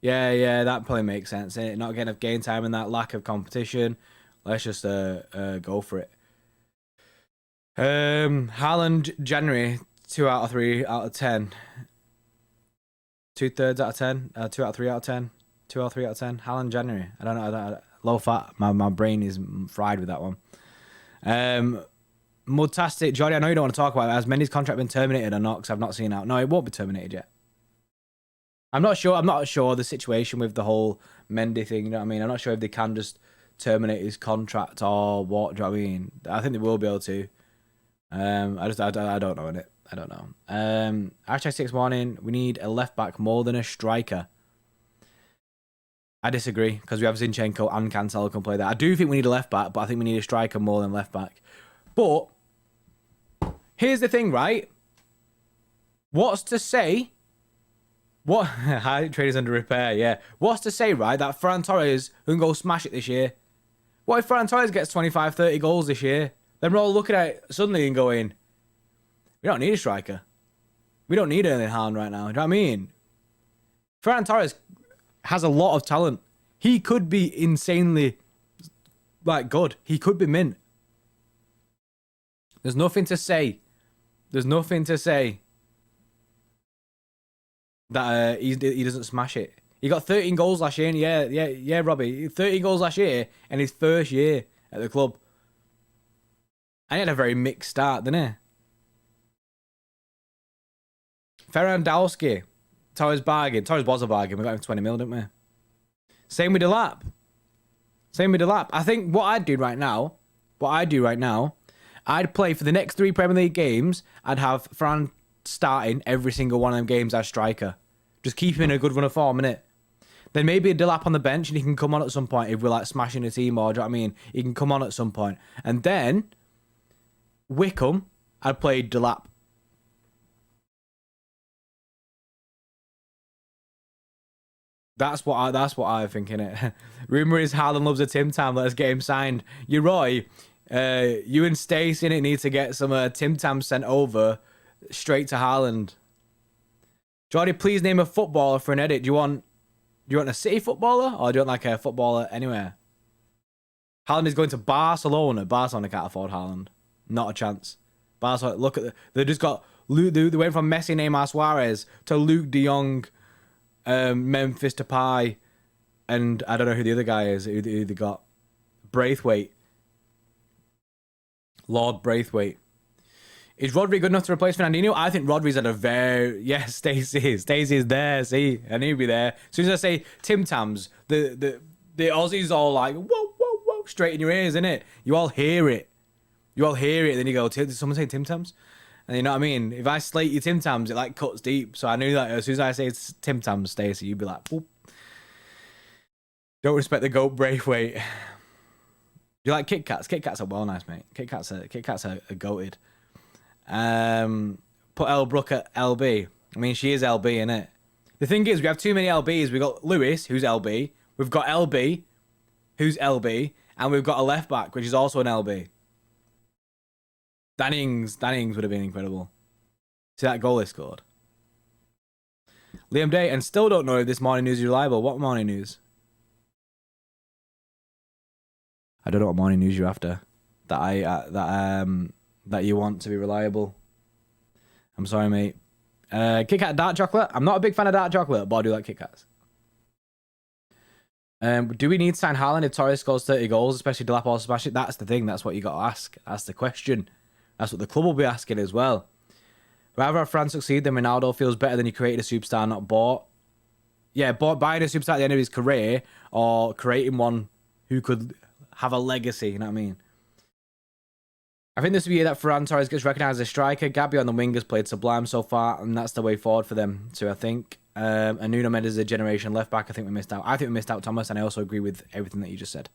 Speaker 1: Yeah, that probably makes sense. Innit? Not getting enough game time and that lack of competition. Let's just go for it. Haaland, January, 2 out of 3 out of 10. 2/3 out of 10. 2 out of 3 out of 10. 2 out of 3 out of 10. Haaland, January. I don't know. Low fat. My brain is fried with that one. Mudtastic, Jordy, I know you don't want to talk about it. Has Mendy's contract been terminated or not? Because I've not seen out. No, it won't be terminated yet. I'm not sure the situation with the whole Mendy thing. You know what I mean? I'm not sure if they can just terminate his contract or what. Do you know what I mean? I think they will be able to. I don't know in it. I don't know. Hashtag 6 morning. We need a left back more than a striker. I disagree because we have Zinchenko and Cancelo can play that. I do think we need a left back, but I think we need a striker more than left back. But here's the thing, right? What's to say? What? High traders under repair. Yeah. What's to say, right? That Ferran Torres can go smash it this year. What if Ferran Torres gets 25, 30 goals this year? Then we're all looking at it suddenly and going, we don't need a striker. We don't need Erling Haaland right now. Do you know what I mean? Ferran Torres has a lot of talent. He could be insanely, like, good. He could be mint. There's nothing to say. There's nothing to say that he doesn't smash it. He got 13 goals last year. Yeah, Robbie. 13 goals last year in his first year at the club. And he had a very mixed start, didn't he? Ferran Dowski. Torres bargain. Torres was a bargain. We got him 20 mil, didn't we? Same with Delap. I think what I'd do right now, I'd play for the next 3 Premier League games. I'd have Ferran starting every single one of them games as striker. Just keep him in a good run of form, innit? Then maybe a Delap on the bench and he can come on at some point if we're like smashing a team, or do you know what I mean? He can come on at some point. And then Wickham, I'd play Delap. That's what I'm thinking. It. Rumor is Haaland loves a Tim Tam. Let's get him signed. You Roy, you and Stacey need to get some Tim Tam sent over straight to Haaland. Jordy, please name a footballer for an edit. Do you want a City footballer, or do you want like a footballer anywhere? Haaland is going to Barcelona. Barcelona can't afford Haaland. Not a chance. Barcelona, look at they just got Luke. They went from Messi, Neymar, Suarez to Luke De Jong, Memphis Depay, and I don't know who the other guy is. Who they got? Braithwaite. Lord Braithwaite. Is Rodri good enough to replace Fernandinho? I think Rodri's had a very... Yes, Stacey is there. See, I knew he'd be there. As soon as I say Tim Tams, the Aussies all like, whoa, straight in your ears, innit? You all hear it. Then you go, did someone say Tim Tams? And you know what I mean? If I slate you Tim Tams, it like cuts deep. So I knew that as soon as I say it's Tim Tams, Stacey, you'd be like, whoop. Don't respect the goat Braithwaite. Do you like Kit Kats? Kit Kats are well nice, mate. Kit Kats are goated. Put Elle Brook at LB. I mean, she is LB, innit? The thing is, we have too many LBs. We've got Lewis, who's LB. We've got LB, who's LB. And we've got a left back, which is also an LB. Dannings would have been incredible. See that goal he scored? Liam Day, and still don't know if this morning news is reliable. What morning news? I don't know what morning news you're after. That you want to be reliable. I'm sorry, mate. Kit Kat dark chocolate. I'm not a big fan of dark chocolate, but I do like Kit Kats. Do we need to sign Haaland if Torres scores 30 goals, especially Delap or smash it? That's the thing. That's what you got to ask. That's the question. That's what the club will be asking as well. Rather have France succeed than Ronaldo feels better than he created a superstar, not bought. Yeah, buying a superstar at the end of his career or creating one who could have a legacy, you know what I mean? I think this will be a year that Ferran Torres gets recognised as a striker. Gabby on the wing has played sublime so far, and that's the way forward for them too, I think. And Nuno Mendes is a generation left back. I think we missed out. I think we missed out, Thomas, and I also agree with everything that you just said.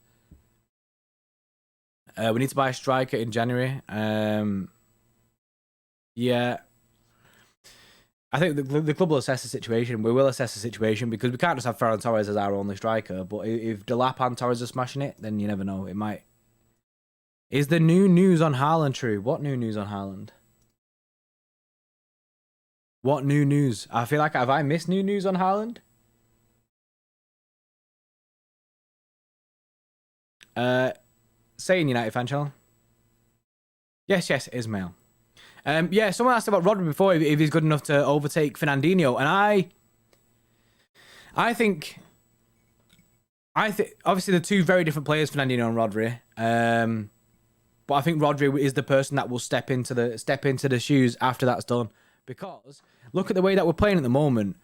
Speaker 1: We need to buy a striker in January. Yeah. I think the club will assess the situation. We will assess the situation because we can't just have Ferran Torres as our only striker. But if Delap and Torres are smashing it, then you never know. It might. Is the new news on Haaland true? What new news on Haaland? What new news? I feel like, have I missed new news on Haaland? Saying United fan channel. Yes, Ismail. Yeah, someone asked about Rodri before, if he's good enough to overtake Fernandinho, and I think obviously they're two very different players, Fernandinho and Rodri. But I think Rodri is the person that will step into the shoes after that's done. Because look at the way that we're playing at the moment.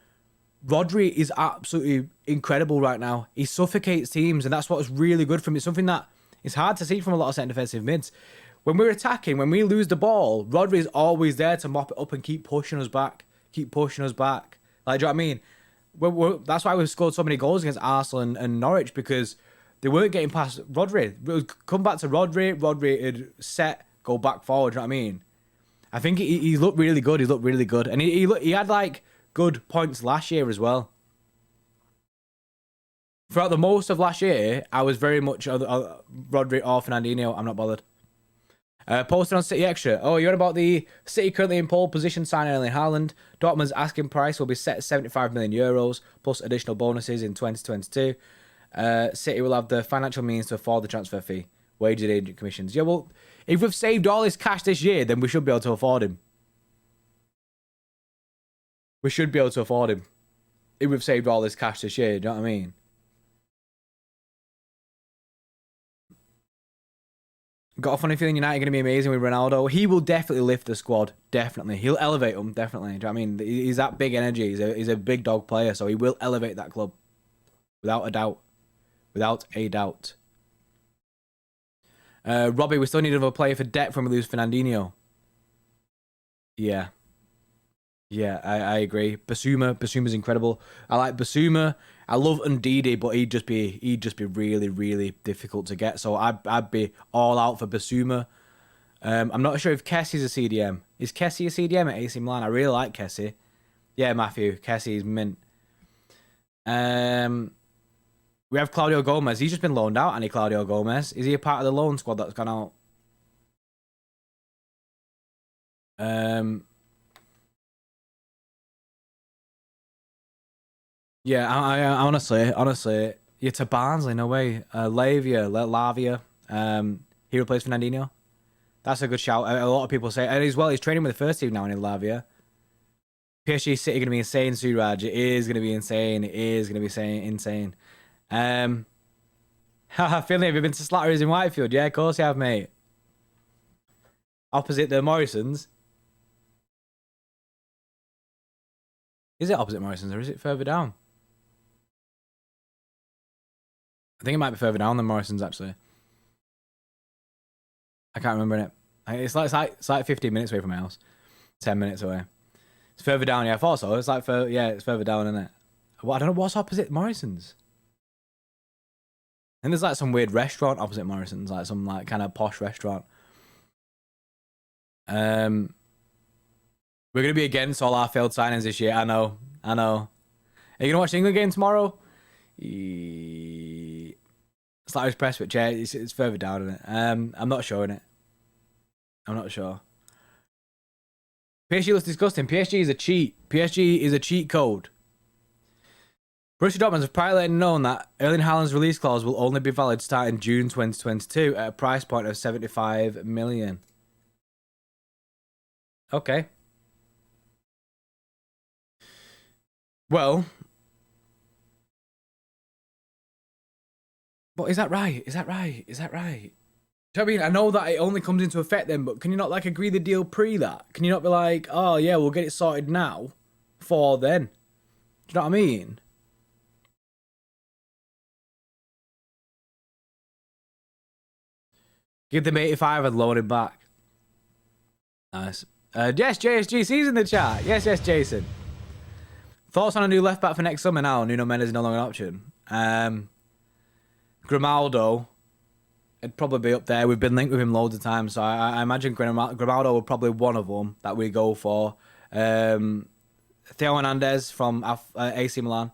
Speaker 1: Rodri is absolutely incredible right now. He suffocates teams, and that's what's really good for him. It's something that is hard to see from a lot of centre defensive mids. When we're attacking, when we lose the ball, Rodri is always there to mop it up and keep pushing us back. Like, do you know what I mean? That's why we've scored so many goals against Arsenal and Norwich, because they weren't getting past Rodri. It would come back to Rodri. Rodri had set, go back forward. Do you know what I mean? I think he looked really good. And he had like good points last year as well. Throughout the most of last year, I was very much Rodri or Fernandinho. I'm not bothered. Posted on City Extra. Oh, you're on about the City currently in pole position signing Erling Haaland. Dortmund's asking price will be set at 75 million euros plus additional bonuses in 2022. City will have the financial means to afford the transfer fee, wages, and agent commissions. Yeah, well, if we've saved all this cash this year, then we should be able to afford him. We should be able to afford him. If we've saved all this cash this year, do you know what I mean? Got a funny feeling United are going to be amazing with Ronaldo. He will definitely lift the squad. Definitely. He'll elevate them. Definitely. Do you know what I mean? He's that big energy. He's a big dog player, so he will elevate that club. Without a doubt. Without a doubt. Robbie, we still need another player for depth when we lose Fernandinho. Yeah. Yeah, I agree. Basuma's incredible. I like Basuma. I love Ndidi, but he'd just be really, really difficult to get. So I'd be all out for Basuma. I'm not sure if Kessie's a CDM. Is Kessie a CDM at AC Milan? I really like Kessie. Yeah, Matthew. Kessie's mint. We have Claudio Gomez. He's just been loaned out, and Claudio Gomez. Is he a part of the loan squad that's gone out? Yeah, I honestly, yeah, to Barnsley, no way. Lavia, he replaced Fernandinho. That's a good shout. A lot of people say, and as well, he's training with the first team now in Lavia. PSG City going to be insane, Suraj. It is going to be insane. It is going to be insane. Finley, have you been to Slattery's in Whitefield? Yeah, of course you have, mate. Opposite the Morrisons. Is it opposite Morrisons or is it further down? I think it might be further down than Morrison's, actually. I can't remember it. It's like 15 minutes away from my house. 10 minutes away. It's further down, yeah. I thought so. It's like, it's further down, isn't it? Well, I don't know what's opposite Morrison's. And there's like some weird restaurant opposite Morrison's, like some like kind of posh restaurant. We're gonna be against all our failed signings this year. I know. Are you gonna watch the England game tomorrow? Slightest press, but yeah, it's further down, isn't it? I'm not showing it. I'm not sure. PSG looks disgusting. PSG is a cheat. PSG is a cheat code. Borussia Dortmund have privately known that Erling Haaland's release clause will only be valid starting June 2022 at a price point of 75 million. Okay. Well, but is that right? Is that right? Do you know what I mean? I know that it only comes into effect then, but can you not like agree the deal pre that? Can you not be like, oh yeah, we'll get it sorted now for then? Do you know what I mean? Give them 85 and loan him back. Nice. Yes, JSGC's in the chat. Yes, Jason. Thoughts on a new left back for next summer now? Nuno Mendes is no longer an option. Grimaldo, it'd probably be up there. We've been linked with him loads of times, so I imagine Grimaldo will probably one of them that we go for. Theo Hernandez from AC Milan,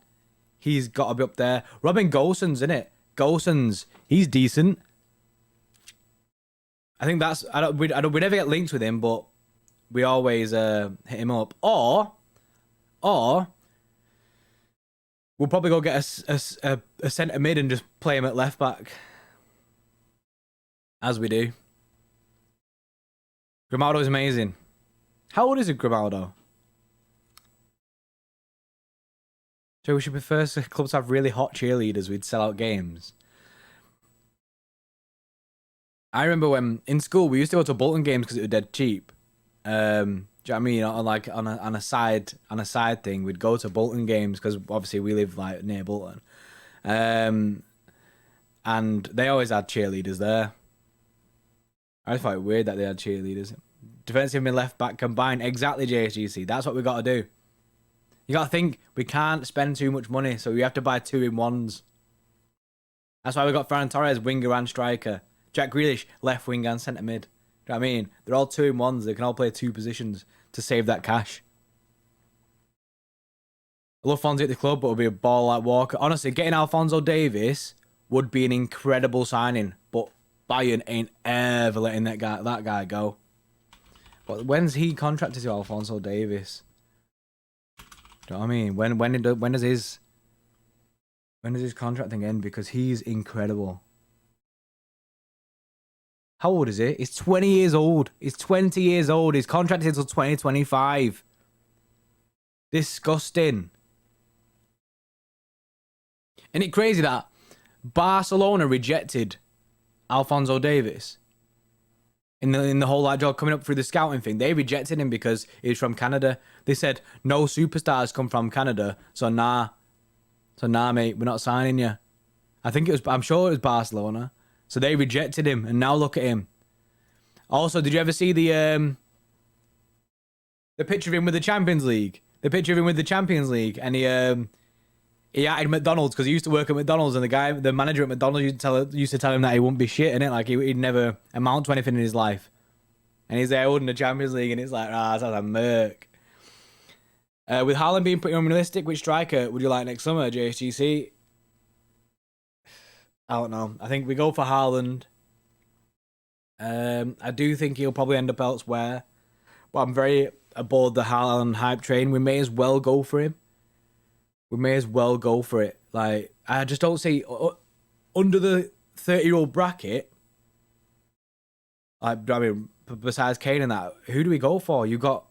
Speaker 1: he's got to be up there. Robin Gosens, isn't it? Gosens, he's decent. I think that's we never get linked with him, but we always hit him up. Or we'll probably go get a centre mid and just play him at left back. As we do. Grimaldo's amazing. How old is it, Grimaldo? So we should prefer clubs to have really hot cheerleaders. We'd sell out games. I remember when in school we used to go to Bolton games because it was dead cheap. Do you know what I mean? On a side thing, we'd go to Bolton games because obviously we live like near Bolton, and they always had cheerleaders there. I thought it weird that they had cheerleaders. Defensive and left back combined, exactly. JSGC. That's what we got to do. You got to think we can't spend too much money, so we have to buy 2-in-1s. That's why we got Ferran Torres, winger and striker. Jack Grealish, left wing and centre mid. Do you know what I mean? They're all 2-in-1s. They can all play 2 positions to save that cash. I love Fonzie at the club, but it'll be a ball like Walker. Honestly, getting Alphonso Davies would be an incredible signing, but Bayern ain't ever letting that guy go. But when's he contracted to Alphonso Davies? Do you know what I mean? When does his contract thing end? Because he's incredible. How old is he? He's 20 years old. He's 20 years old. He's contracted until 2025. Disgusting. Isn't it crazy that Barcelona rejected Alphonso Davies in the whole like job coming up through the scouting thing? They rejected him because he's from Canada. They said no superstars come from Canada, so nah, mate, we're not signing you. I'm sure it was Barcelona. So they rejected him, and now look at him. Also, did you ever see the picture of him with the Champions League? The picture of him with the Champions League, and he added McDonald's because he used to work at McDonald's, and the manager at McDonald's used to tell him that he wouldn't be shit in it, like he'd never amount to anything in his life. And he's there holding the Champions League, and it's like, that's a merc. With Haaland being pretty unrealistic, which striker would you like next summer, JSGC? I don't know. I think we go for Haaland. I do think he'll probably end up elsewhere, but I'm very aboard the Haaland hype train. We may as well go for him. We may as well go for it. Like, I just don't see under the 30-year-old bracket. Like, I mean, besides Kane and that, who do we go for? You got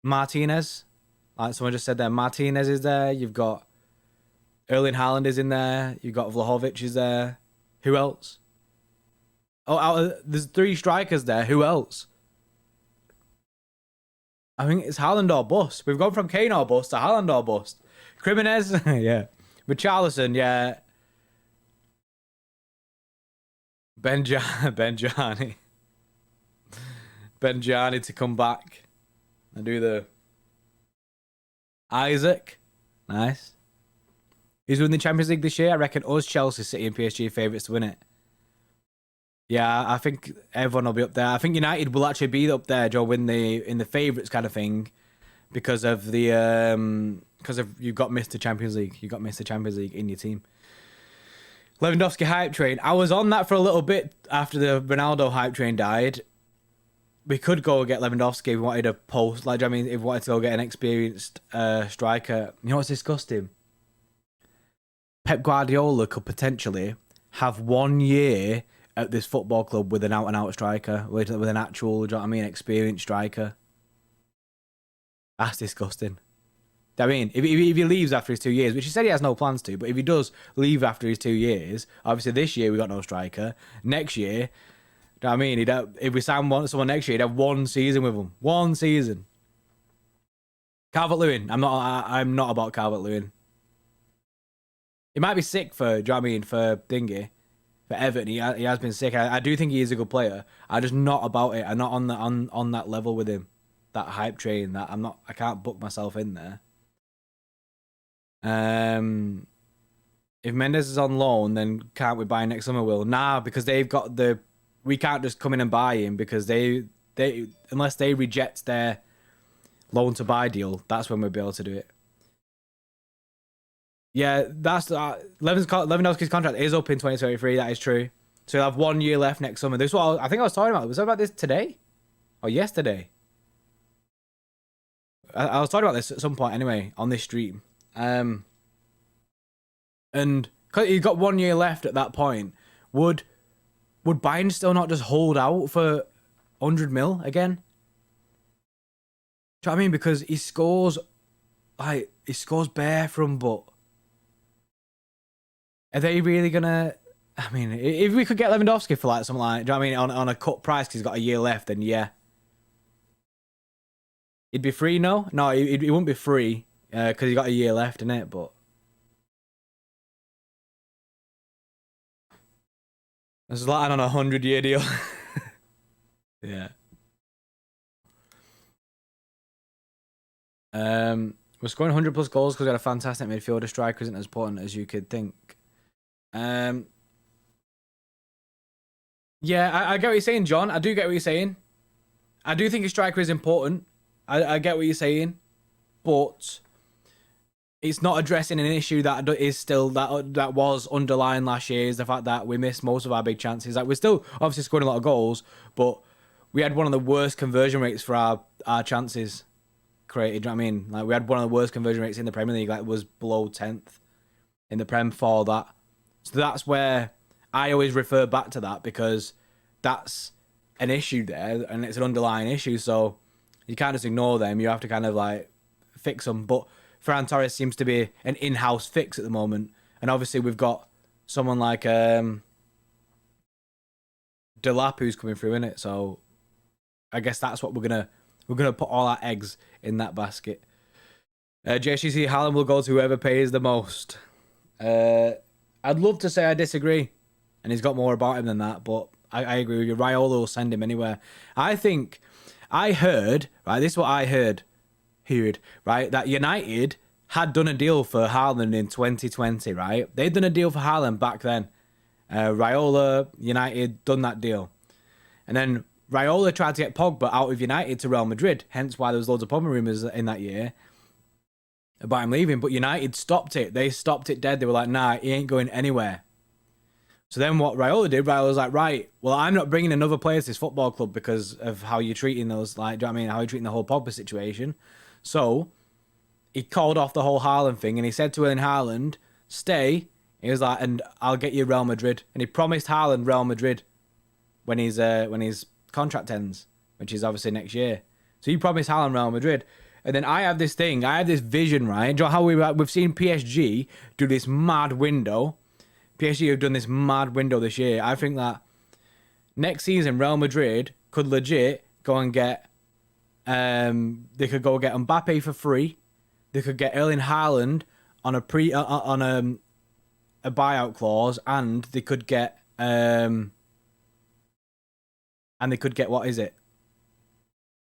Speaker 1: Martinez, like someone just said there. Martinez is there. You've got Erling Haaland is in there. You've got Vlahovic is there. Who else? Oh, there's 3 strikers there. Who else? I think it's Haaland or bust. We've gone from Kane or bust to Haaland or bust. Jimenez, yeah. Richarlison, yeah. Benjani to come back and do the Isaac. Nice. Who's winning the Champions League this year? I reckon us, Chelsea, City and PSG favourites to win it. Yeah, I think everyone will be up there. I think United will actually be up there, Joe, in the favourites kind of thing, because of you've got Mr. Champions League. You've got Mr. Champions League in your team. Lewandowski hype train. I was on that for a little bit after the Ronaldo hype train died. We could go get Lewandowski if we wanted a post. Like, I mean, if we wanted to go get an experienced striker. You know what's disgusting? Pep Guardiola could potentially have 1 year at this football club with an out-and-out striker, with an actual, do you know what I mean, experienced striker. That's disgusting. I mean, if he leaves after his 2 years, which he said he has no plans to, but if he does leave after his 2 years, obviously this year we got no striker. Next year, do you know what I mean? If we sign someone next year, he'd have 1 season with him. 1 season. Calvert-Lewin. I'm not about Calvert-Lewin. He might be sick for, do you know what I mean, for Dingy. For Everton, he has been sick. I do think he is a good player. I'm just not about it. I'm not on that level with him. That hype train. That I can't book myself in there. If Mendes is on loan, then can't we buy next summer? Will nah, because they've got we can't just come in and buy him because they unless they reject their loan to buy deal, that's when we'll be able to do it. Yeah, that's Lewandowski's contract is up in 2023. That is true. So he'll have 1 year left next summer. This is what I think I was talking about. Was I about this today or yesterday? I was talking about this at some point anyway on this stream. And because he's got 1 year left at that point, would Bayern still not just hold out for 100 mil again? Do you know what I mean? Because he scores bare from, but are they really gonna? I mean, if we could get Lewandowski for like something like, do you know what I mean, on a cut price because he's got a year left, then yeah, he'd be free. No, he wouldn't be free because he got a year left in it. But it's like on a 100-year deal. Yeah. We're scoring 100+ goals because we got a fantastic midfielder. Striker isn't as important as you could think. Yeah, I get what you're saying, John. I do get what you're saying. I do think a striker is important. I get what you're saying, but it's not addressing an issue that is still that was underlying last year, is the fact that we missed most of our big chances. Like, we're still obviously scoring a lot of goals, but we had one of the worst conversion rates for our chances created. You know what I mean? Like, we had one of the worst conversion rates in the Premier League. Like, it was below 10th in the Prem for that. So that's where I always refer back to that, because that's an issue there and it's an underlying issue. So you can't just ignore them. You have to kind of like fix them. But Ferran Torres seems to be an in-house fix at the moment. And obviously we've got someone like Delap who's coming through in it. So I guess that's what we're gonna put all our eggs in that basket. JCC Haaland will go to whoever pays the most. I'd love to say I disagree, and he's got more about him than that, but I agree with you. Raiola will send him anywhere. I think I heard, right, this is what I heard, right, that United had done a deal for Haaland in 2020, right? They'd done a deal for Haaland back then. Raiola, United, done that deal. And then Raiola tried to get Pogba out of United to Real Madrid, hence why there was loads of Pogba rumours in that year about him leaving, but United stopped it. They stopped it dead. They were like, nah, he ain't going anywhere. So then what Raiola did, Raiola was like, right, well, I'm not bringing another player to this football club because of how you're treating those, like, do you know what I mean? How you're treating the whole Pogba situation. So he called off the whole Haaland thing, and he said to Erling Haaland, stay. He was like, and I'll get you Real Madrid. And he promised Haaland Real Madrid when his contract ends, which is obviously next year. So he promised Haaland Real Madrid. And then I have this vision, right? Do you know how we've seen PSG do this mad window? PSG have done this mad window this year. I think that next season Real Madrid could legit go and get, they could go get Mbappe for free. They could get Erling Haaland on a buyout clause, and they could get what is it?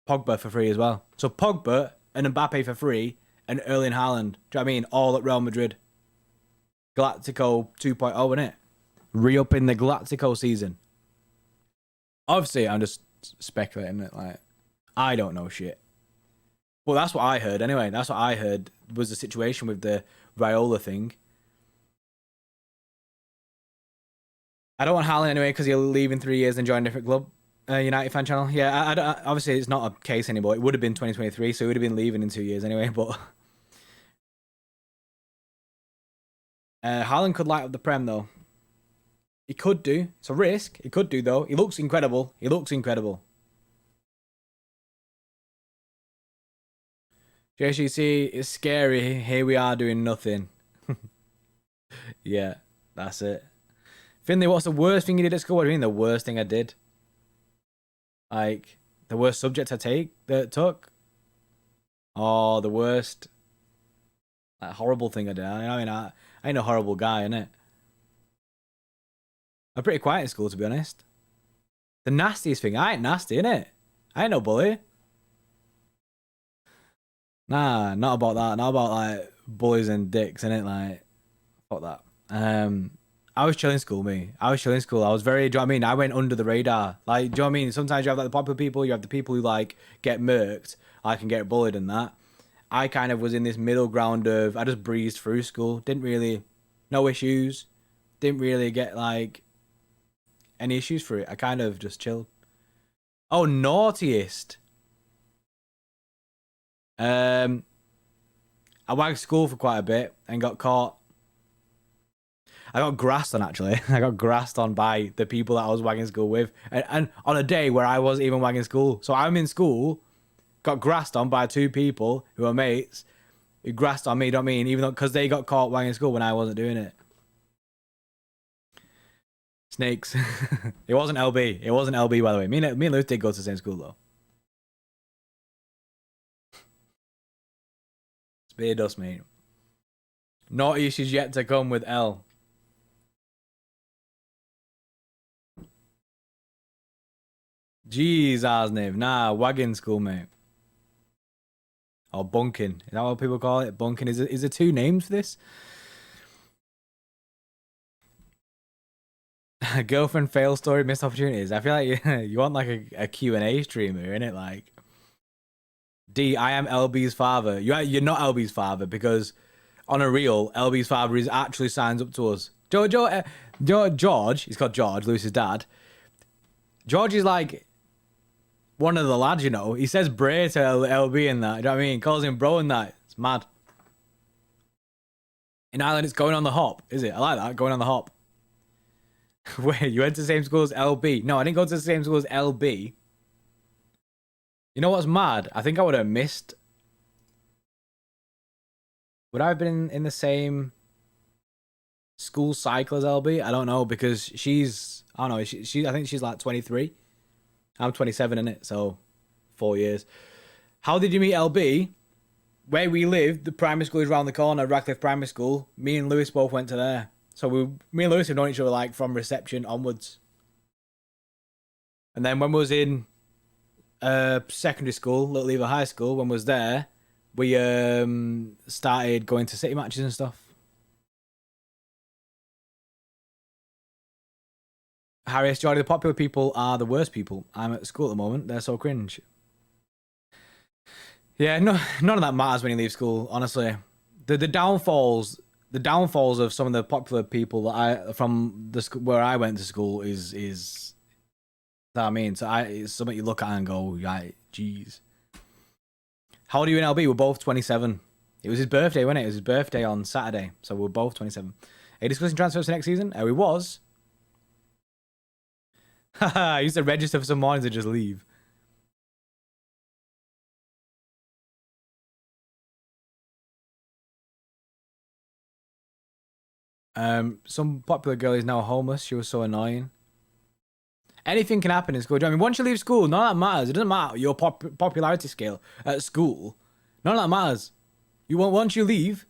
Speaker 1: Pogba for free as well. So Pogba and Mbappe for free, and Erling Haaland. Do you know what I mean? All at Real Madrid. Galactico 2.0, innit? Re-upping the Galactico season. Obviously, I'm just speculating it. Like, I don't know shit. Well, that's what I heard anyway. That's what I heard was the situation with the Raiola thing. I don't want Haaland anyway because he'll leave in 3 years and join a different club. United fan channel. Yeah, obviously it's not a case anymore. It would have been 2023, so he would have been leaving in 2 years anyway. But Haaland could light up the Prem though. He could do. It's a risk. He could do though. He looks incredible. JCC is scary. Here we are doing nothing. Yeah, that's it. Finley, what's the worst thing you did at school? What do you mean the worst thing I did? Like, the worst subject I took? Oh, the worst. That horrible thing I did. I mean, I ain't a horrible guy, innit? I'm pretty quiet in school, to be honest. The nastiest thing, I ain't nasty, innit? I ain't no bully. Nah, not about that. Not about, like, bullies and dicks, innit? Like, fuck that. I was chilling in school, me. I was very, do you know what I mean? I went under the radar. Like, do you know what I mean? Sometimes you have like the popular people, you have the people who like get murked, I can get bullied and that. I kind of was in this middle ground of, I just breezed through school. No issues. Didn't really get like any issues for it. I kind of just chilled. Oh, naughtiest. I wagged school for quite a bit and got caught. I got grassed on, actually. I got grassed on by the people that I was wagging school with. And on a day where I wasn't even wagging school. So I'm in school, got grassed on by two people who are mates, who grassed on me, don't mean, even though, because they got caught wagging school when I wasn't doing it. Snakes. It wasn't LB. It wasn't LB, by the way. Me and Luke did go to the same school, though. Spear dust, mate. Naughty issues yet to come with L. Jeez, Arsniv. Nah, wagging school, mate. Or bunking. Is that what people call it? Bunking. Is there two names for this? Girlfriend fail story, missed opportunities. I feel like you want like a Q&A streamer, innit? Like, D, I am LB's father. You're not LB's father because on a reel, LB's father is actually signs up to us. George, he's called George, Lewis's dad. George is like one of the lads, you know. He says Bray to LB and that. You know what I mean? Calls him bro and that. It's mad. In Ireland, it's going on the hop, is it? I like that, going on the hop. Wait, you went to the same school as LB? No, I didn't go to the same school as LB. You know what's mad? I think I would have missed. Would I have been in the same school cycle as LB? I don't know, because she's, I don't know, I think she's like 23. I'm 27 in it, so 4 years. How did you meet LB? Where we lived, the primary school is around the corner, Radcliffe Primary School. Me and Lewis both went to there. So me and Lewis have known each other like from reception onwards. And then when we was in secondary school, Little Lever High School, when we was there, we started going to city matches and stuff. Harris, Jordy, the popular people are the worst people. I'm at school at the moment. They're so cringe. Yeah, no, none of that matters when you leave school, honestly. The downfalls of some of the popular people that from the where I went to school is that I mean, so it's something you look at and go, right, jeez. How old are you in LB? We're both 27. It was his birthday, wasn't it? It was his birthday on Saturday, so we're both 27. Are you discussing transfers for next season? Oh, he was. I used to register for some mornings and just leave. Some popular girl is now homeless. She was so annoying. Anything can happen in school. I mean, once you leave school, none of that matters. It doesn't matter your popularity scale at school. None of that matters. Once you leave,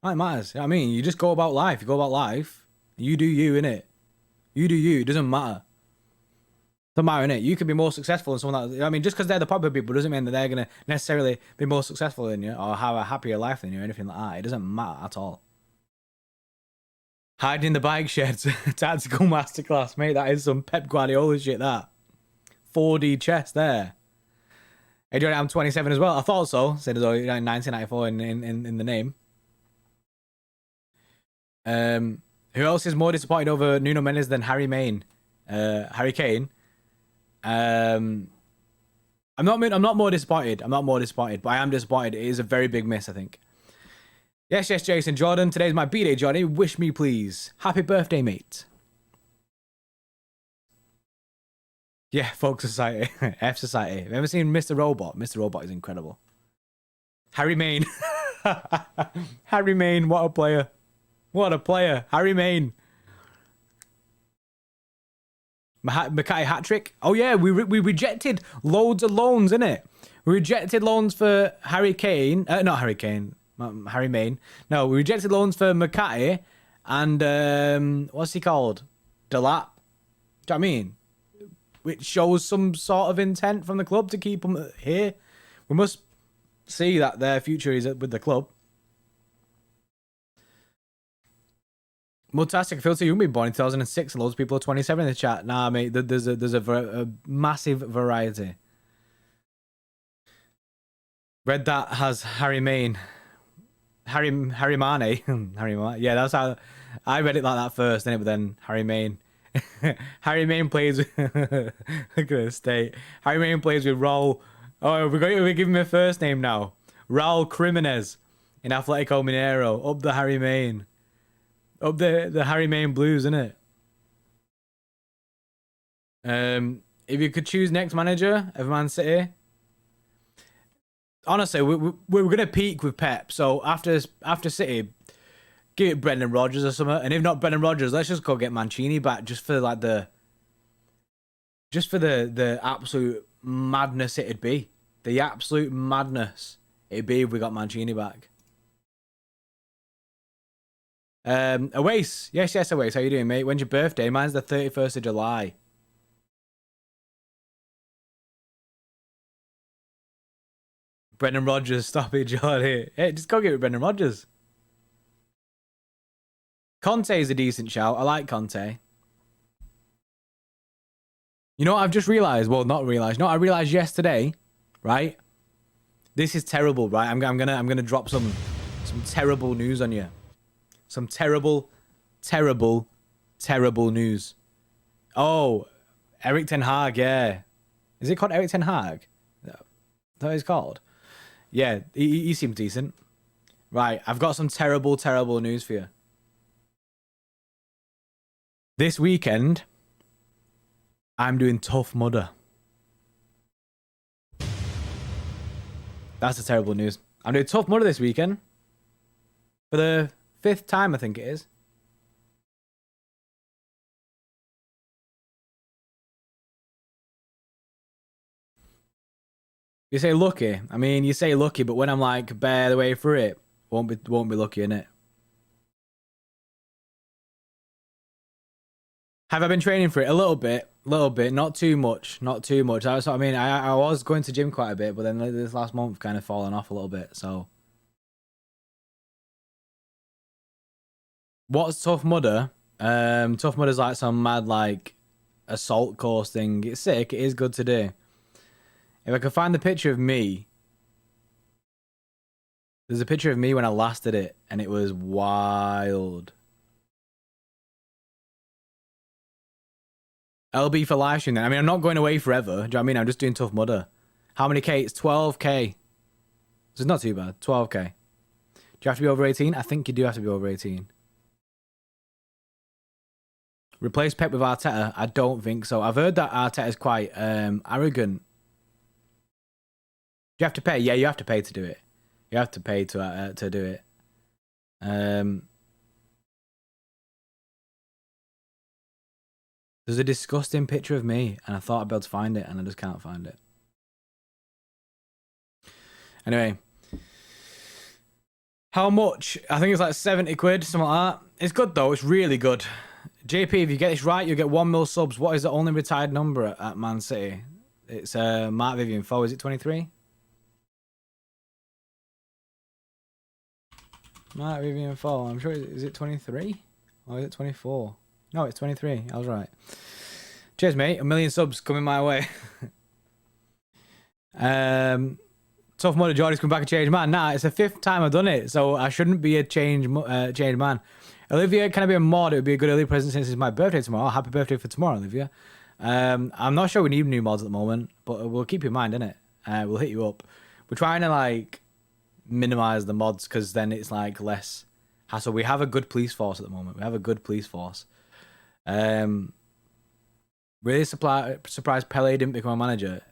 Speaker 1: that matters. You know what I mean, you just go about life. You go about life. You do you, innit? You do you. It doesn't matter. Doesn't matter, innit? You could be more successful than someone that. I mean, just because they're the popular people doesn't mean that they're gonna necessarily be more successful than you or have a happier life than you or anything like that. It doesn't matter at all. Hiding in the bike sheds. Tactical masterclass, mate. That is some Pep Guardiola shit, that. 4D chess there. Hey, Johnny, I'm 27 as well. I thought so. Said as though 1994 in the name. Who else is more disappointed over Nuno Mendes than Harry Kane? I'm not more disappointed. I'm not more disappointed, but I am disappointed. It is a very big miss, I think. Yes, Jason Jordan. Today's my B-Day, Johnny. Wish me, please. Happy birthday, mate. Yeah, Folk Society. F Society. Have you ever seen Mr. Robot? Mr. Robot is incredible. Harry Main. Harry Main, what a player. What a player. Harry Main. Mackay hat-trick. Oh, yeah, we rejected loads of loans, innit? We rejected loans for Harry Kane. Not Harry Kane. Harry Main. No, we rejected loans for Mackay and what's he called? Delap. Do you know what I mean? Which shows some sort of intent from the club to keep them here. We must see that their future is with the club. Multastic, I feel so you be born in 2006 and loads of people are 27 in the chat. Nah, mate, there's a massive variety. Read that has Harry Main. Harry Mane. Harry Mane. Yeah, that's how I read it like that first, but then Harry Main. Harry Main plays with look at this state. Harry Main plays with Raul. Oh, we're giving him a first name now. Raul Jimenez in Atletico Mineiro. Up the Harry Main. Up the Harry Main Blues, innit? If you could choose next manager of Man City. Honestly, we're going to peak with Pep. So after City, give it Brendan Rodgers or something. And if not Brendan Rodgers, let's just go get Mancini back just for like the absolute madness it'd be. The absolute madness it'd be if we got Mancini back. Awais. Yes, Awais. How you doing, mate? When's your birthday? Mine's the 31st of July. Brendan Rodgers, stop it, Jordy. Hey, just go get it, Brendan Rodgers. Conte is a decent shout. I like Conte. You know what I've just realised? Well, not realised. No, I realised yesterday, right? This is terrible, right? I'm gonna drop some Some terrible news on you. Some terrible, terrible, terrible news. Oh, Eric Ten Hag, yeah. Is it called Eric Ten Hag? Is that what it's called? Yeah, he seems decent. Right, I've got some terrible, terrible news for you. This weekend, I'm doing Tough Mudder. That's the terrible news. I'm doing Tough Mudder this weekend. For the 5th time, I think it is. You say lucky. I mean, you say lucky, but when I'm like bare the way through it, won't be lucky, innit? Have I been training for it? A little bit, not too much, not too much. That's what I mean. I was going to gym quite a bit, but then this last month kind of fallen off a little bit. So, what's Tough Mudder? Tough Mudder's like some mad like assault course thing. It's sick. It is good to do. If I could find the picture of me, there's a picture of me when I last did it, and it was wild. LB for live stream then. I mean, I'm not going away forever. Do you know what I mean? I'm just doing Tough Mudder. How many K? It's 12K. So it's not too bad. 12K. Do you have to be over 18? I think you do have to be over 18. Replace Pep with Arteta? I don't think so. I've heard that Arteta's quite arrogant. Do you have to pay? Yeah, you have to pay to do it. You have to pay to do it. There's a disgusting picture of me, and I thought I'd be able to find it, and I just can't find it. Anyway. How much? I think it's like 70 quid, something like that. It's good, though. It's really good. JP, if you get this right, you'll get 1 mil subs. What is the only retired number at Man City? It's Mark Vivian Foe. Is it 23? Mark Vivian Foe. I'm sure. Is it 23? Or is it 24? No, it's 23. I was right. Cheers, mate. 1 million subs coming my way. Tough Mudder, Jordy's come back a changed man. Nah, it's the 5th time I've done it, so I shouldn't be a changed man. Olivia, can I be a mod? It would be a good early present since it's my birthday tomorrow. Happy birthday for tomorrow, Olivia. I'm not sure we need new mods at the moment, but we'll keep you in mind, innit? We'll hit you up. We're trying to like minimize the mods because then it's like less hassle. We have a good police force at the moment. We have a good police force. Really surprised Pele didn't become a manager.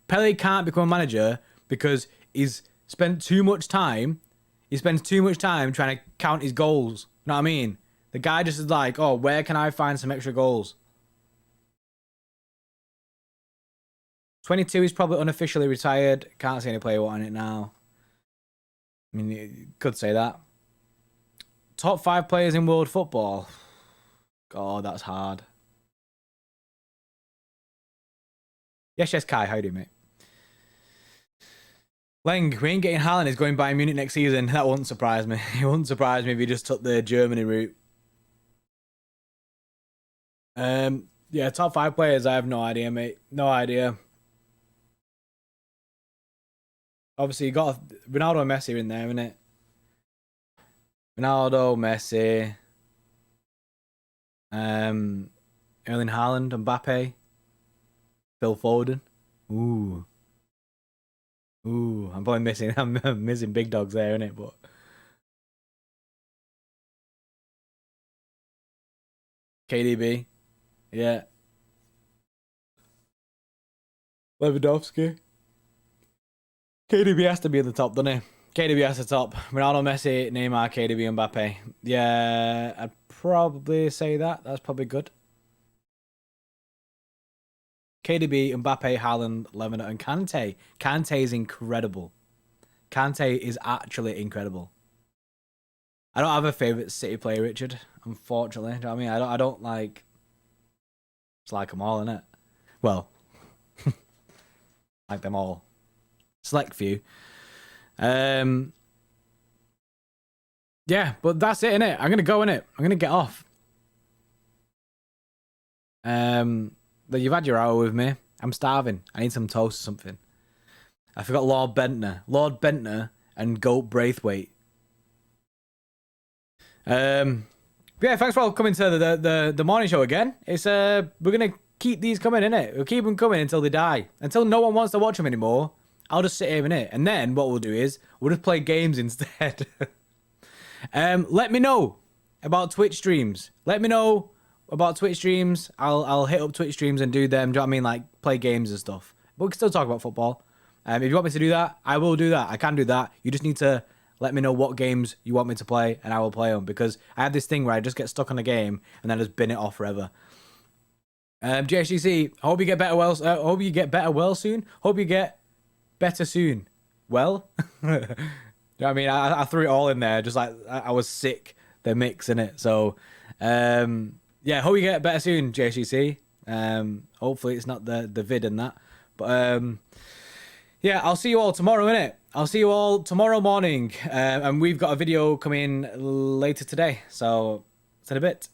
Speaker 1: Pele can't become a manager because he's spent too much time. He spends too much time trying to count his goals. You know what I mean? The guy just is like, oh, where can I find some extra goals? 22 is probably unofficially retired. Can't see any player wanting it now. I mean, you could say that. Top 5 players in world football. God, that's hard. Yes, Kai. How you doing, mate? Leng, we ain't getting Haaland. He's going Bayern Munich next season. That wouldn't surprise me. It wouldn't surprise me if he just took the Germany route. Yeah, top 5 players. I have no idea, mate. No idea. Obviously, you got Ronaldo and Messi in there, isn't it? Ronaldo, Messi. Erling Haaland, Mbappe, Phil Foden. Ooh, I'm probably missing. I'm missing big dogs there, innit? But KDB, yeah. Lewandowski. KDB has to be at the top, doesn't he? KDB has the top. Ronaldo, Messi, Neymar, KDB, Mbappe. Yeah, I'd probably say that. That's probably good. KDB, Mbappe, Haaland, Lemon, and Kante. Kante is incredible. Kante is actually incredible. I don't have a favourite City player, Richard, unfortunately. Do you know what I mean? I don't like... It's like them all, innit? Well, like them all. Select few. Yeah, but that's it, innit? I'm gonna go, innit? I'm gonna get off. But you've had your hour with me. I'm starving. I need some toast or something. I forgot Lord Bentner. Lord Bentner and Goat Braithwaite. Yeah, thanks for all coming to the morning show again. It's we're gonna keep these coming, innit? We'll keep them coming until they die. Until no one wants to watch them anymore. I'll just sit here in it. And then what we'll do is we'll just play games instead. Let me know about Twitch streams. Let me know about Twitch streams. I'll hit up Twitch streams and do them. Do you know what I mean? Like play games and stuff. But we can still talk about football. If you want me to do that, I will do that. I can do that. You just need to let me know what games you want me to play, and I will play them. Because I have this thing where I just get stuck on a game and then just bin it off forever. JSGC, I hope you get better well. Hope you get better well soon. Hope you get better soon. Well, you know what I mean? I threw it all in there, just like I was sick. The mix in it. So, yeah, hope you get better soon, JSGC. Hopefully it's not the vid and that. But yeah, I'll see you all tomorrow, innit? I'll see you all tomorrow morning. And we've got a video coming later today. So, it's in a bit.